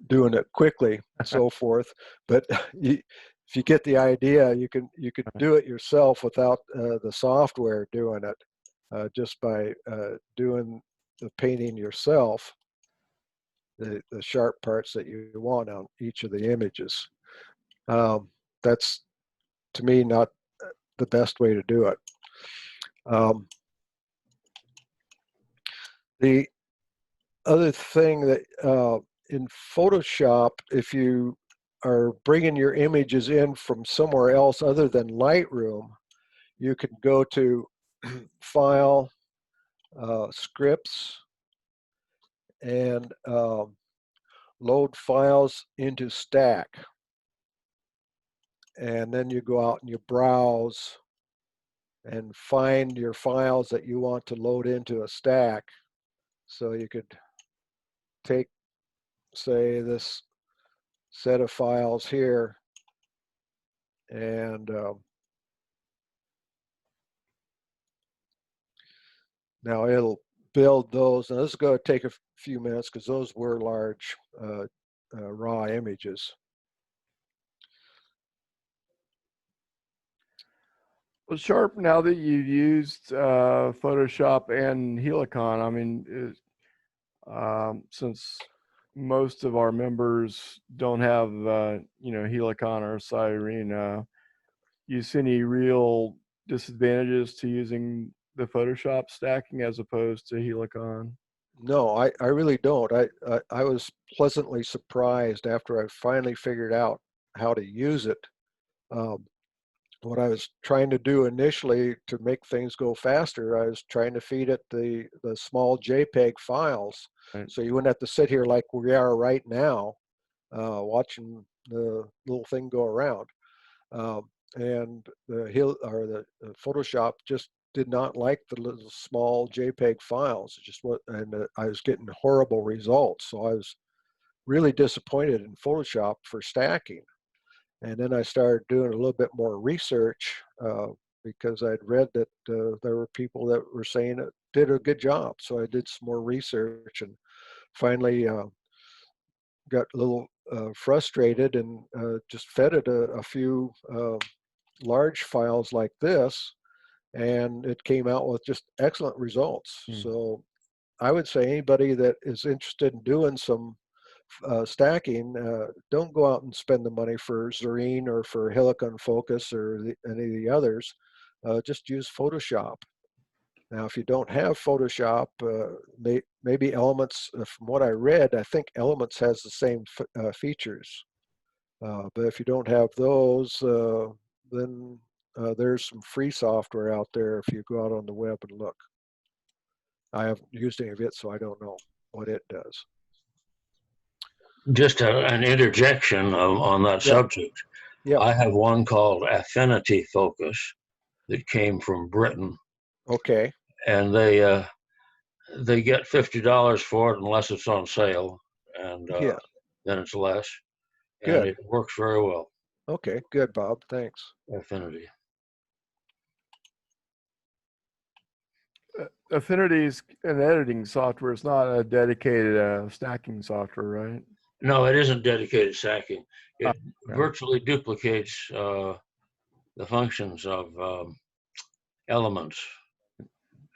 doing it quickly and so forth, but if you get the idea, you could do it yourself without the software doing it, just by doing the painting yourself, the sharp parts that you want on each of the images. That's, to me, not the best way to do it. The other thing that in Photoshop, if you are bringing your images in from somewhere else other than Lightroom, you can go to File, Scripts, and load files into Stack. And then you go out and you browse and find your files that you want to load into a stack. So you could take, say, this set of files here, and now it'll build those. Now this is going to take a few minutes because those were large raw images. Well, Sharp, now that you've used Photoshop and Helicon, I mean, since most of our members don't have, Helicon or Cyrene, you see any real disadvantages to using the Photoshop stacking as opposed to Helicon? No, I really don't. I was pleasantly surprised after I finally figured out how to use it. What I was trying to do initially to make things go faster, I was trying to feed it the small JPEG files. Right. So you wouldn't have to sit here like we are right now, watching the little thing go around. And the Photoshop just did not like the little small JPEG files. I was getting horrible results. So I was really disappointed in Photoshop for stacking. And then I started doing a little bit more research because I'd read that there were people that were saying it did a good job. So I did some more research and finally got a little frustrated and just fed it a few large files like this, and it came out with just excellent results. So I would say anybody that is interested in doing some stacking, don't go out and spend the money for Zerine or for Helicon Focus or any of the others. Just use Photoshop. Now, if you don't have Photoshop, maybe Elements, from what I read, I think Elements has the same features. But if you don't have those, then there's some free software out there if you go out on the web and look. I haven't used any of it, so I don't know what it does. Just an interjection on that subject. Yeah. I have one called Affinity Focus that came from Britain. Okay. And they get $50 for it unless it's on sale, and then it's less. Good. And it works very well. Okay, good, Bob. Thanks. Affinity. Affinity is an editing software. It's not a dedicated stacking software, right? No, it isn't dedicated stacking. It Okay. virtually duplicates the functions of elements,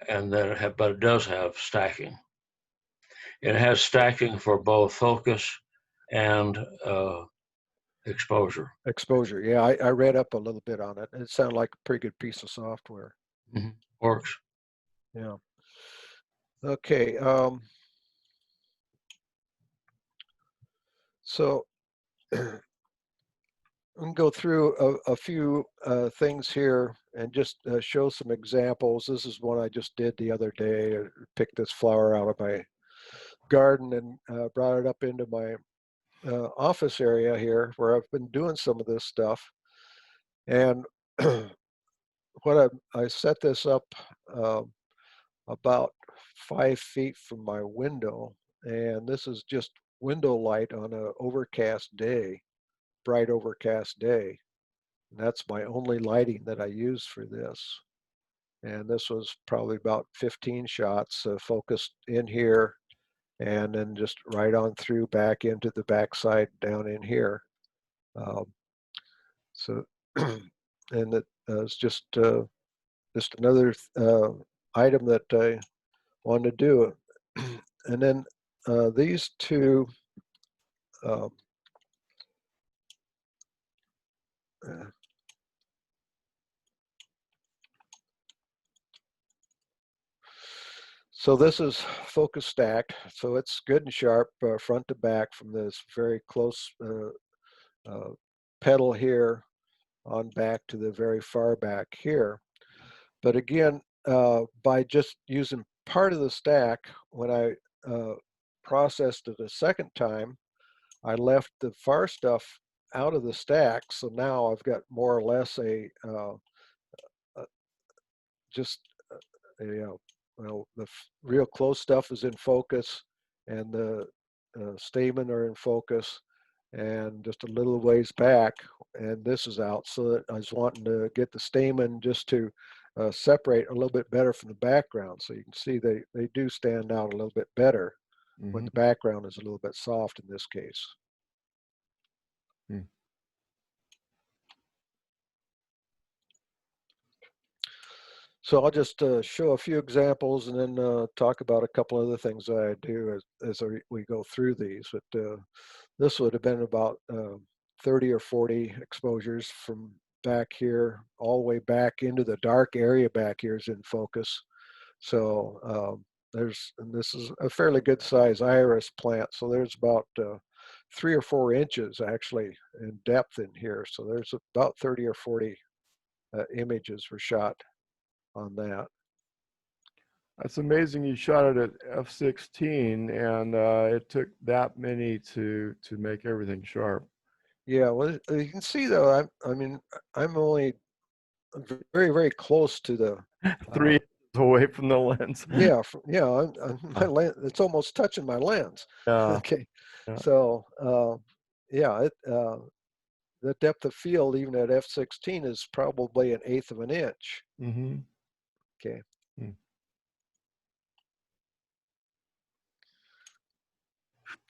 and then but it does have stacking. It has stacking for both focus and exposure. Exposure. Yeah, I read up a little bit on it. It sounded like a pretty good piece of software. Works. Yeah. Okay. So I'm going to go through a few things here and just show some examples. This is one I just did the other day. I picked this flower out of my garden and brought it up into my office area here where I've been doing some of this stuff. And what I set this up about 5 feet from my window, and this is just window light on a overcast day, bright overcast day. And that's my only lighting that I use for this. And this was probably about 15 shots focused in here and then just right on through back into the backside down in here. So, and it was just another item that I wanted to do. And then these two uh, so this is focus stacked, so it's good and sharp front to back from this very close pedal here on back to the very far back here. But again, by just using part of the stack, when I processed it a second time, I left the far stuff out of the stack. So now I've got more or less just well, the real close stuff is in focus, and the stamen are in focus, and just a little ways back, and this is out. So that I was wanting to get the stamen just to separate a little bit better from the background. So you can see they do stand out a little bit better when the background is a little bit soft in this case. So I'll just show a few examples and then talk about a couple other things that I do as we go through these. But this would have been about 30 or 40 exposures from back here all the way back into the dark area back here is in focus. So and this is a fairly good size iris plant. So there's about 3 or 4 inches actually in depth in here. So there's about 30 or 40 images were shot on that. That's amazing. You shot it at f/16, and it took that many to make everything sharp. Yeah, well, you can see though. I mean, I'm only very, very close to the 3 inches away from the lens. Yeah, yeah. My lens, it's almost touching my lens. Yeah. Okay, Yeah. so yeah, the depth of field even at f/16 is probably 1/8 of an inch. Okay.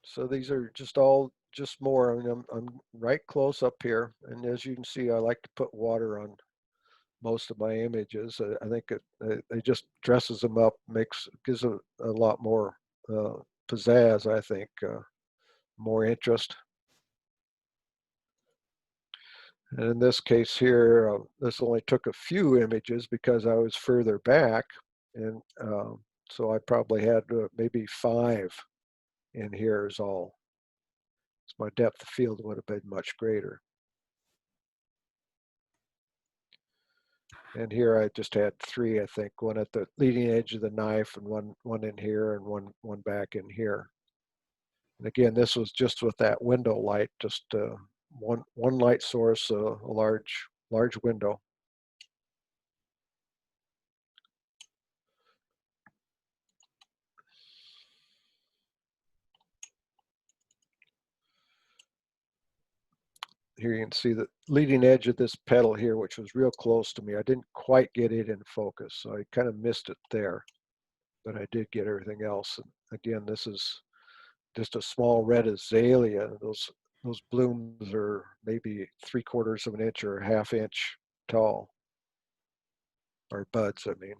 So these are just more. I mean, I'm right close up here, and as you can see, I like to put water on most of my images. I think it just dresses them up, gives a lot more pizzazz. I think more interest. And in this case here, this only took a few images because I was further back, and so I probably had maybe 5 in here is all. So my depth of field would have been much greater. And here I just had 3, I think, one at the leading edge of the knife and one in here and one back in here. And again, this was just with that window light, just one light source, a large window. Here you can see the leading edge of this pedal here, which was real close to me. I didn't quite get it in focus, so I kind of missed it there, but I did get everything else. And again, this is just a small red azalea. Those blooms are maybe 3/4 of an inch or a 1/2 inch tall, or buds, I mean.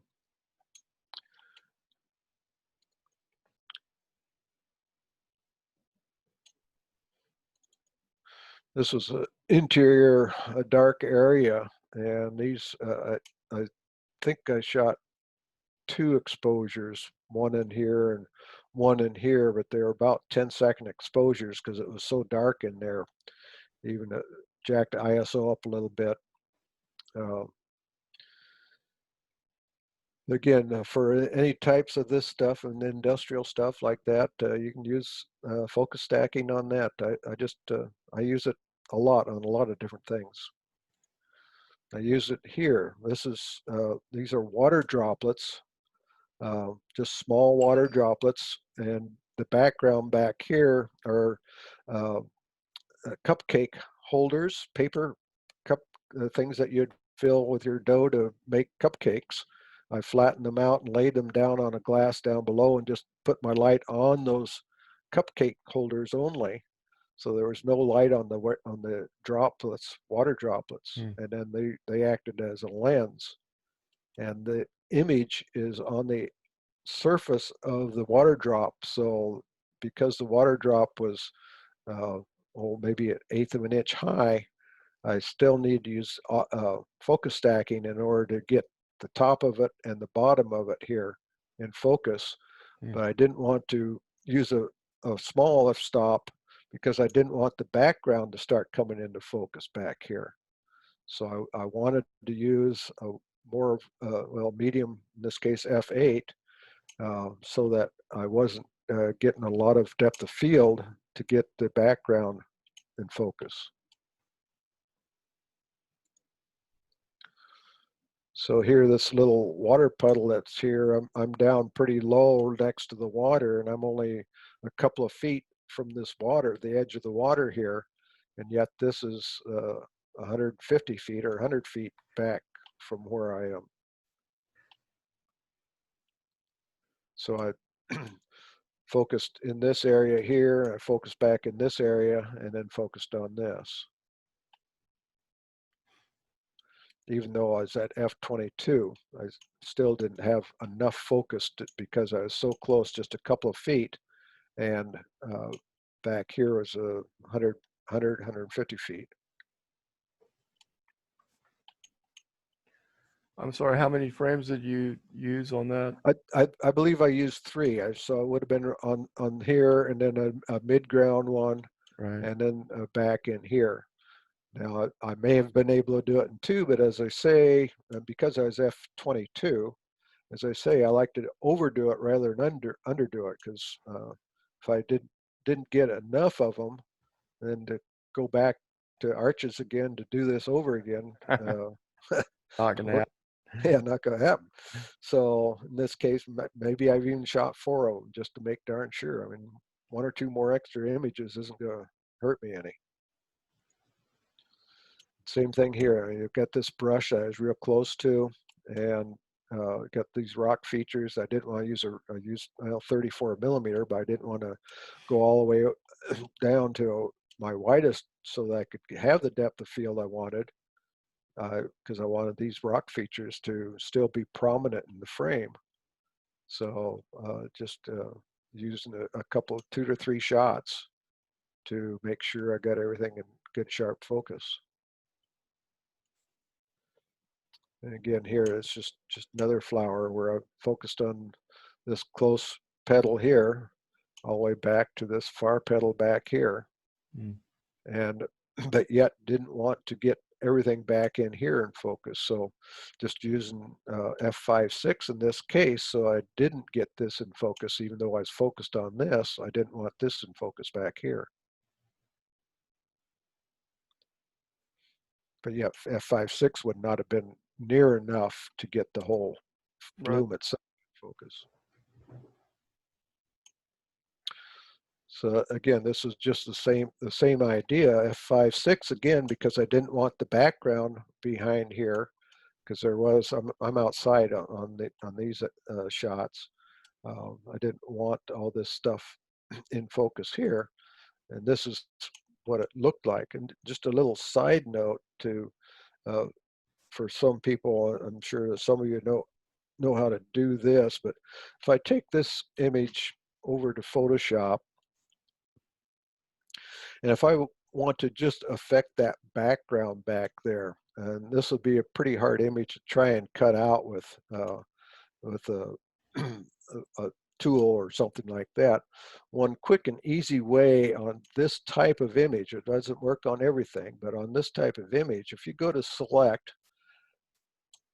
This was an interior, a dark area, and these, I think I shot 2 exposures, one in here and one in here, but they were about 10-second exposures because it was so dark in there. Even jacked the ISO up a little bit. Uh, Again, for any types of this stuff and industrial stuff like that, you can use focus stacking on that. I use it a lot on a lot of different things. I use it here. These are water droplets, just small water droplets, and the background back here are uh, cupcake holders, paper cup things that you'd fill with your dough to make cupcakes. I flattened them out and laid them down on a glass down below and just put my light on those cupcake holders only. So there was no light on the droplets, water droplets, and then they acted as a lens. And the image is on the surface of the water drop. So because the water drop was maybe an eighth of an inch high, I still need to use focus stacking in order to get the top of it and the bottom of it here in focus. But I didn't want to use a small f-stop because I didn't want the background to start coming into focus back here. So I wanted to use a more, medium, in this case, f8, so that I wasn't getting a lot of depth of field to get the background in focus. So here, this little water puddle that's here, I'm down pretty low next to the water, and I'm only a couple of feet from this water, the edge of the water here, and yet this is 150 feet or 100 feet back from where I am. So I focused in this area here, I focused back in this area, and then focused on this. Even though I was at f22, I still didn't have enough focus because I was so close, just a couple of feet, and back here was 150 feet. I'm sorry, how many frames did you use on that? I believe I used 3. So it would have been on here, and then a mid-ground one, Right. and then back in here. Now, I may have been able to do it in 2, but as I say, because I was f22, as I say, I like to overdo it rather than underdo it, because if I didn't get enough of them, then to go back to arches again to do this over again, Not gonna happen. yeah, not going to happen. So in this case, maybe I've even shot 4 of them just to make darn sure. I mean, 1 or 2 more extra images isn't going to hurt me any. Same thing here. I mean, you've got this brush I was real close to, and got these rock features. I didn't want to use I used 34 millimeter, but I didn't want to go all the way down to my widest so that I could have the depth of field I wanted, because I wanted these rock features to still be prominent in the frame. So just using a couple of 2 to 3 shots to make sure I got everything in good sharp focus. And again, here it's just another flower where I focused on this close petal here, all the way back to this far petal back here. And but yet didn't want to get everything back in here in focus. So just using f5.6 in this case, so I didn't get this in focus, even though I was focused on this, I didn't want this in focus back here. But yeah, f5.6 would not have been near enough to get the whole bloom itself in focus. So again, this is just the same idea. f5.6 again, because I didn't want the background behind here, because I'm outside on these shots. I didn't want all this stuff in focus here, and this is what it looked like. And just a little side note to for some people, I'm sure that some of you know how to do this, but if I take this image over to Photoshop, and if I want to just affect that background back there, and this would be a pretty hard image to try and cut out with a tool or something like that. One quick and easy way on this type of image, it doesn't work on everything, but on this type of image, if you go to select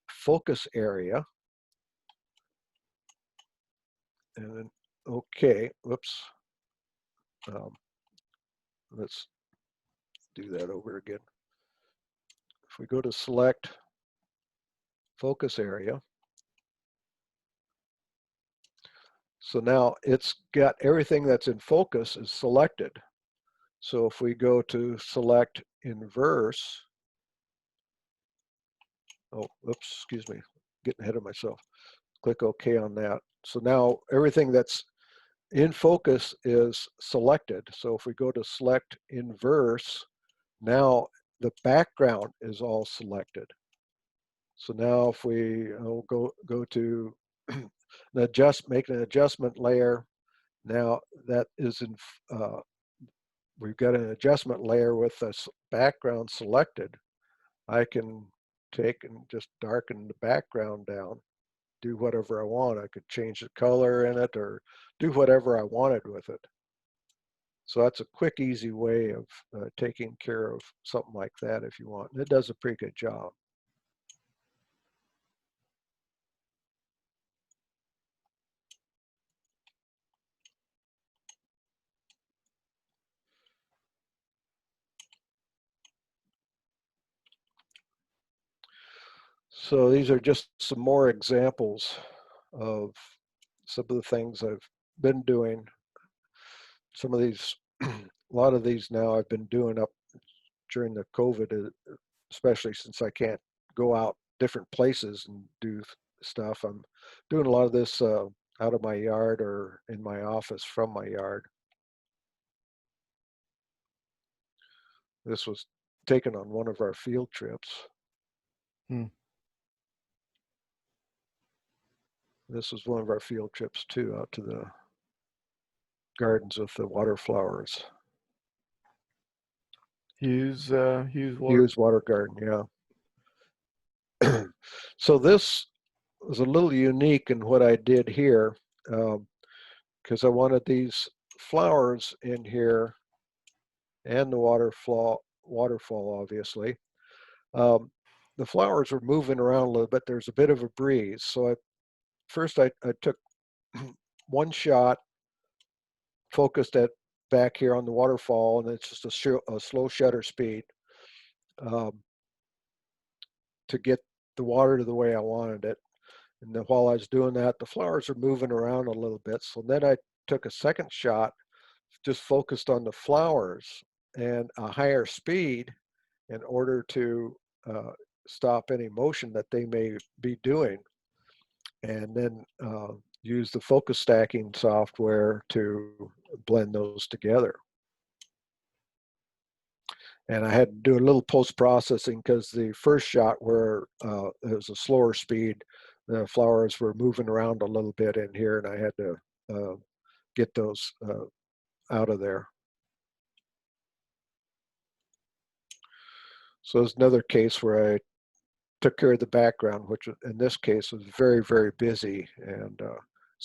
focus area, and then, okay, whoops. Let's do that over again. If we go to select focus area, so now it's got everything that's in focus is selected. So if we go to select inverse, oh, oops, excuse me, getting ahead of myself. Click OK on that. So now everything that's in focus is selected. So if we go to select inverse, now the background is all selected. So now if we go to make an adjustment layer, now that is in, we've got an adjustment layer with this background selected. I can take and just darken the background down, do whatever I want. I could change the color in it or do whatever I wanted with it. So that's a quick, easy way of taking care of something like that if you want. And it does a pretty good job. So these are just some more examples of some of the things I've been doing. Some of these, a lot of these now I've been doing up during the COVID, especially since I can't go out different places and do stuff. I'm doing a lot of this out of my yard or in my office from my yard. This was taken on one of our field trips. This was one of our field trips too, out to the gardens with the water flowers. Hughes water. Hughes Water Garden, yeah. So this was a little unique in what I did here, because I wanted these flowers in here and the waterfall obviously. The flowers were moving around a little bit. There's a bit of a breeze. So first I took one shot, focused at back here on the waterfall, and it's just a slow shutter speed to get the water to the way I wanted it. And then while I was doing that, the flowers are moving around a little bit. So then I took a second shot, just focused on the flowers and a higher speed in order to stop any motion that they may be doing. And then use the focus stacking software to blend those together. And I had to do a little post-processing because the first shot where it was a slower speed, the flowers were moving around a little bit in here, and I had to get those out of there. So there's another case where I took care of the background, which in this case was very, very busy. And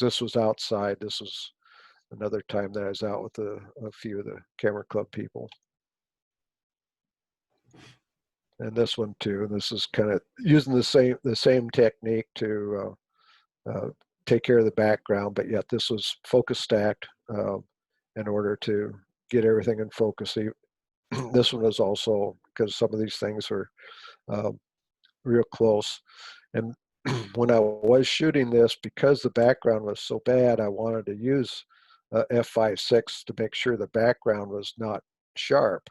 this was outside. This was another time that I was out with a few of the camera club people. And this one too. And this is kind of using the same technique to take care of the background, but yet this was focus stacked in order to get everything in focus. This one was also, because some of these things are real close. And when I was shooting this, because the background was so bad, I wanted to use f5.6 to make sure the background was not sharp.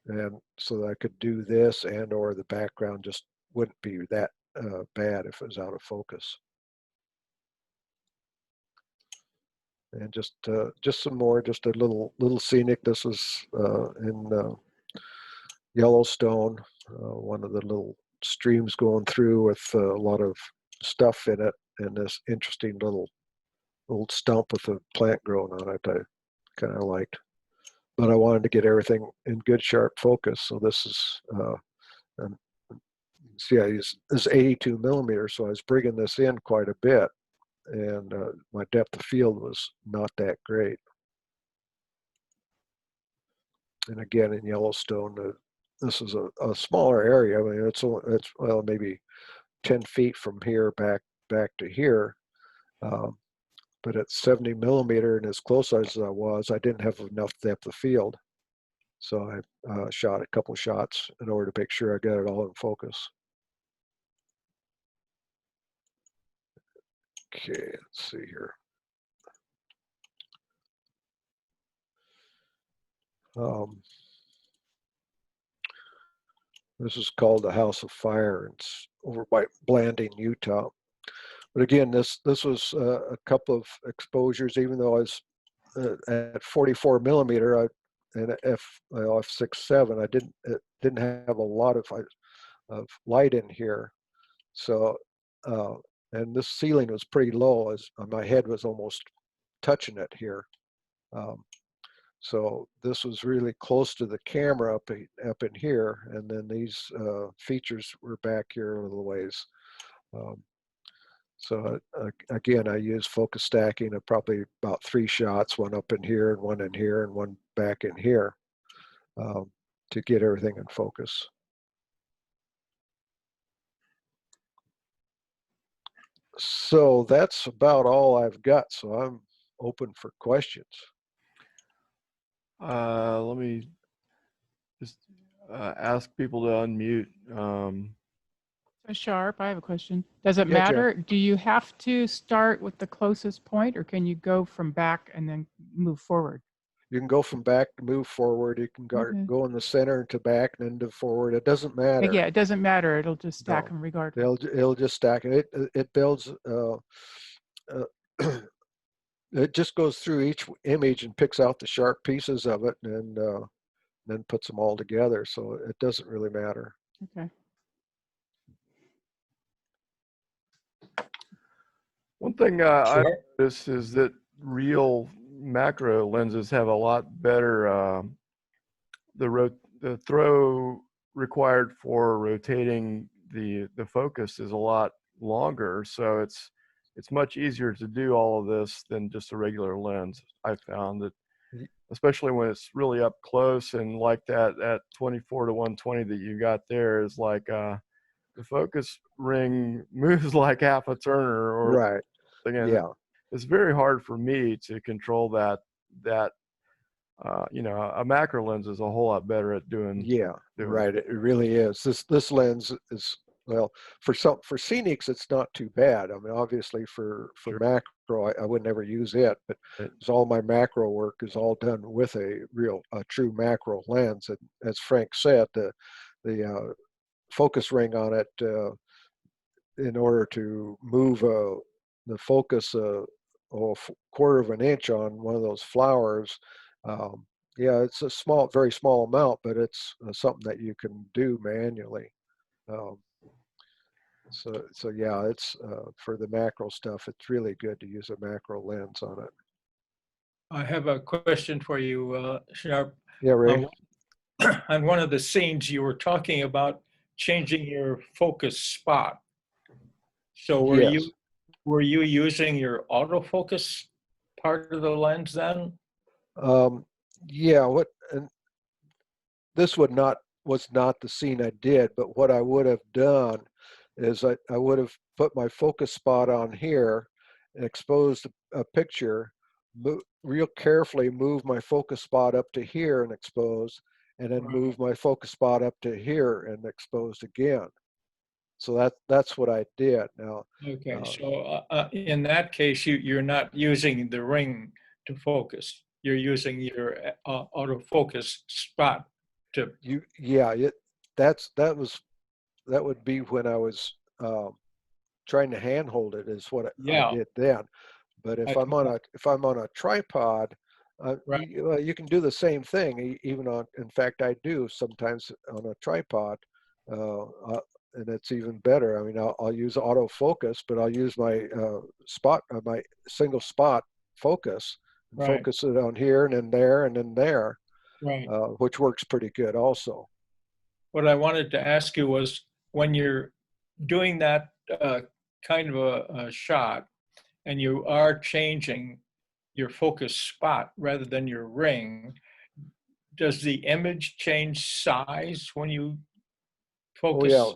And so that I could do this, and or the background just wouldn't be that bad if it was out of focus. And just some more, just a little scenic. This was in Yellowstone, one of the little streams going through with a lot of stuff in it, and this interesting little stump with a plant growing on it I kind of liked. But I wanted to get everything in good sharp focus, so this is and see, I use this 82 millimeter, so I was bringing this in quite a bit, and my depth of field was not that great. And again, in Yellowstone, this is a smaller area. I mean, it's well maybe 10 feet from here back to here, but at 70 millimeter and as close as I was, I didn't have enough depth of field, so I shot a couple shots in order to make sure I got it all in focus. Okay, let's see here. This is called the House of Fire. It's over by Blanding, Utah. But again, this was a couple of exposures. Even though I was at 44 millimeter, and f6.7, it didn't have a lot of light in here. So and this ceiling was pretty low, as my head was almost touching it here. So this was really close to the camera up in here, and then these features were back here a little ways. So again, I used focus stacking of probably about 3 shots, one up in here and one in here and one back in here, to get everything in focus. So that's about all I've got. So I'm open for questions. Let me just ask people to unmute. So Sharp, I have a question. Does it Yeah, Jeff. matter? Do you have to start with the closest point, or can you go from back and then move forward? You can go from back to move forward. You can Okay. go in the center to back and then to forward. It doesn't matter. Yeah, it doesn't matter. It'll just stack No. them regardless. It'll just stack it. It builds. It just goes through each image and picks out the sharp pieces of it, and then puts them all together. So it doesn't really matter. Okay. One thing I've Sure. noticed is that real macro lenses have a lot better the throw required for rotating the focus is a lot longer, so it's much easier to do all of this than just a regular lens. I found that, especially when it's really up close, and like that 24 to 120 that you got there is like the focus ring moves like half a turner or Right. something, and Yeah. it's very hard for me to control that. A macro lens is a whole lot better at doing. Yeah. Right. It really is. This lens is, well, for scenics, it's not too bad. I mean, obviously for Sure. macro, I would never use it, but all my macro work is all done with a true macro lens. And as Frank said, the focus ring on it, in order to move the focus a quarter of an inch on one of those flowers, yeah, it's a very small amount, but it's something that you can do manually. So yeah, it's for the macro stuff, it's really good to use a macro lens on it. I have a question for you, Sharp. Yeah, Ray. On one of the scenes, you were talking about changing your focus spot. So Yes. were you using your autofocus part of the lens then? Yeah. And this was not the scene I did, but what I would have done is I would have put my focus spot on here and exposed a picture, real carefully move my focus spot up to here and expose, and then move my focus spot up to here and exposed again. So that's what I did. Now, Okay, so in that case, you're not using the ring to focus. You're using your autofocus spot to. that would be when I was trying to handhold it is what I did then. But if I'm on a tripod, Right. You can do the same thing, even on, in fact, I do sometimes on a tripod, and it's even better. I mean, I'll use autofocus, but I'll use my my single spot focus, and Right. focus it on here and then there and then there, Right. which works pretty good also. What I wanted to ask you was when you're doing that kind of a shot and you are changing your focus spot rather than your ring, does the image change size when you Oh yeah, focus?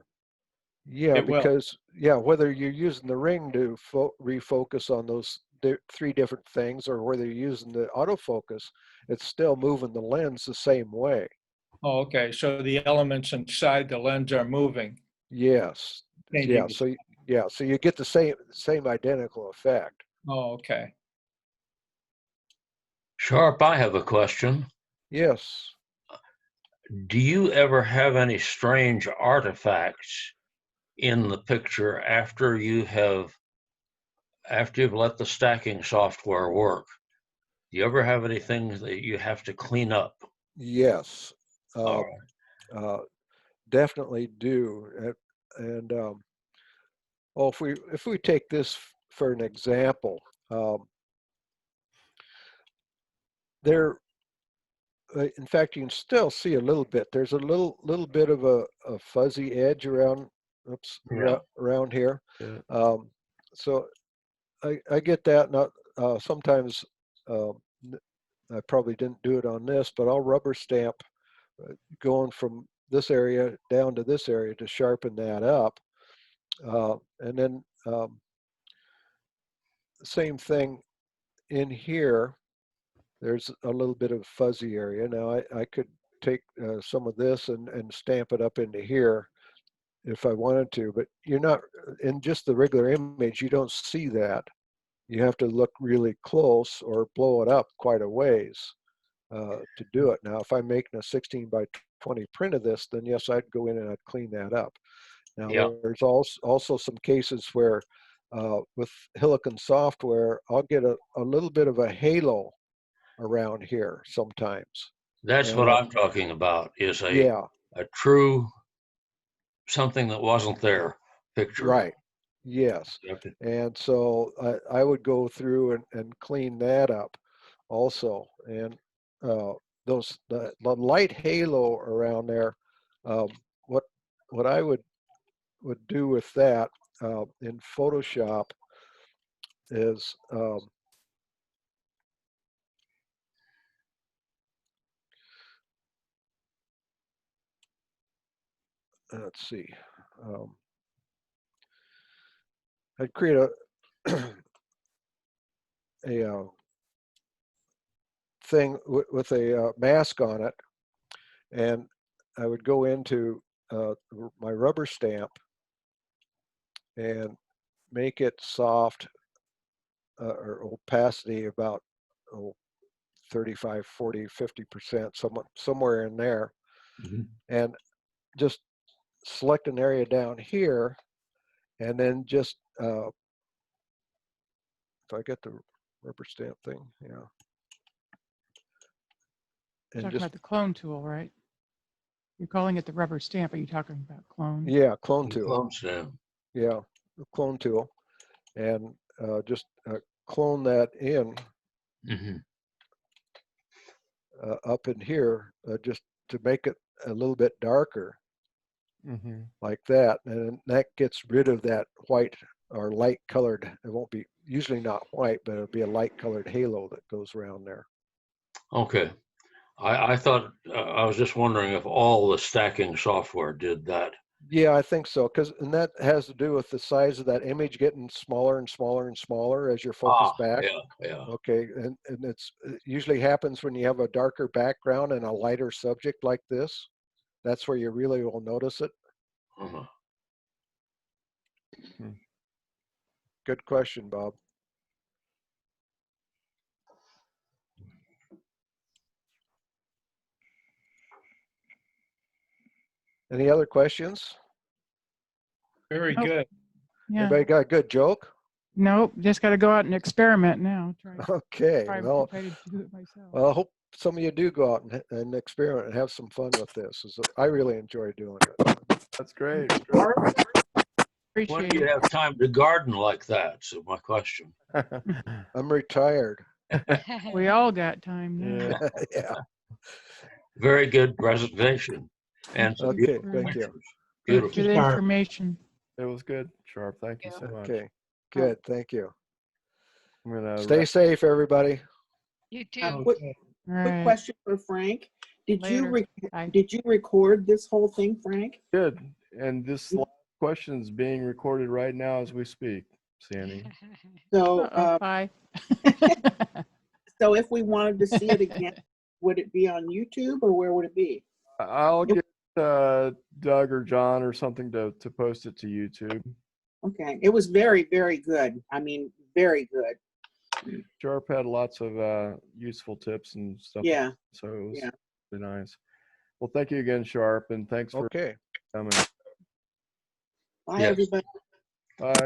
yeah, It will. because yeah, whether you're using the ring to refocus on those three different things, or whether you're using the autofocus, it's still moving the lens the same way. Oh, okay. So the elements inside the lens are moving, Yes, yeah. changing the. So yeah, so you get the same identical effect. Oh, okay. Sharp, I have a question. Yes. Do you ever have any strange artifacts in the picture after you've let the stacking software work? Do you ever have anything that you have to clean up? Yes. All Uh, right. definitely do. And well, if we take this for an example, there. In fact, you can still see a little bit. There's a little bit of a fuzzy edge around, oops, Yeah. around here. Yeah. So I get that. Not sometimes um, I probably didn't do it on this, but I'll rubber stamp going from this area down to this area to sharpen that up. And then same thing in here. There's a little bit of fuzzy area. Now I could take some of this and stamp it up into here if I wanted to, but you're not, in just the regular image, you don't see that. You have to look really close or blow it up quite a ways to do it. Now, if I'm making a 16 by 20 print of this, then yes, I'd go in and I'd clean that up. Now, Yeah. there's also some cases where with Helicon software, I'll get a little bit of a halo around here sometimes. That's And what I'm talking about, is a yeah, true something that wasn't there picture. right. Yes. Okay. And so I would go through and clean that up also. And uh, the light halo around there, um, what what I would do with that in Photoshop is let's see, um, I'd create a thing with a mask on it, and I would go into my rubber stamp and make it soft or opacity about oh, 35, 40, 50%, somewhere in there. Mhm. And just select an area down here, and then just, if I get the rubber stamp thing, yeah. And Talking just, about the clone tool, right? You're calling it the rubber stamp. Are you talking about clone? yeah, clone The tool. clone stamp. Yeah, the clone tool. And just clone that in Hmm. up in here, just to make it a little bit darker, Mm-hmm. like that. And that gets rid of that white or light colored, it won't be, usually not white, but it'll be a light colored halo that goes around there. Okay. I thought, I was just wondering if all the stacking software did that. Yeah, I think so. And that has to do with the size of that image getting smaller and smaller and smaller as you're focused back. Yeah, yeah. Okay, and it usually happens when you have a darker background and a lighter subject like this. That's where you really will notice it. Uh-huh. Good question, Bob. Any other questions? Very Oh, good. yeah. Anybody got a good joke? Nope, just got to go out and experiment now. Okay, Try well, to do it myself. well, I hope some of you do go out and experiment and have some fun with this. I really enjoy doing it. That's great. When Appreciate do you it. have time to garden like that? So my question. I'm retired. We all got time now. Yeah. Yeah. Very good presentation. And some Thank you Okay, beautiful for- thank you. pictures. Thanks Beautiful. for the information. It was good, Sharp. Thank you so much. Okay, good. Thank you. I'm gonna Stay safe, everybody. You Quick, too. All quick right. question for Frank. Did you Later. Bye. did you record this whole thing, Frank? good. And this last question is being recorded right now as we speak, Sandy. So Uh-oh, bye. so if we wanted to see it again, would it be on YouTube or where would it be? I'll get Doug or John or something to post it to YouTube. Okay, it was very, very good. I mean, very good. Sharp had lots of useful tips and stuff. Yeah, So it was yeah. really nice. Well, thank you again, Sharp, and thanks for Okay. coming. Bye, Yes. everybody. Bye.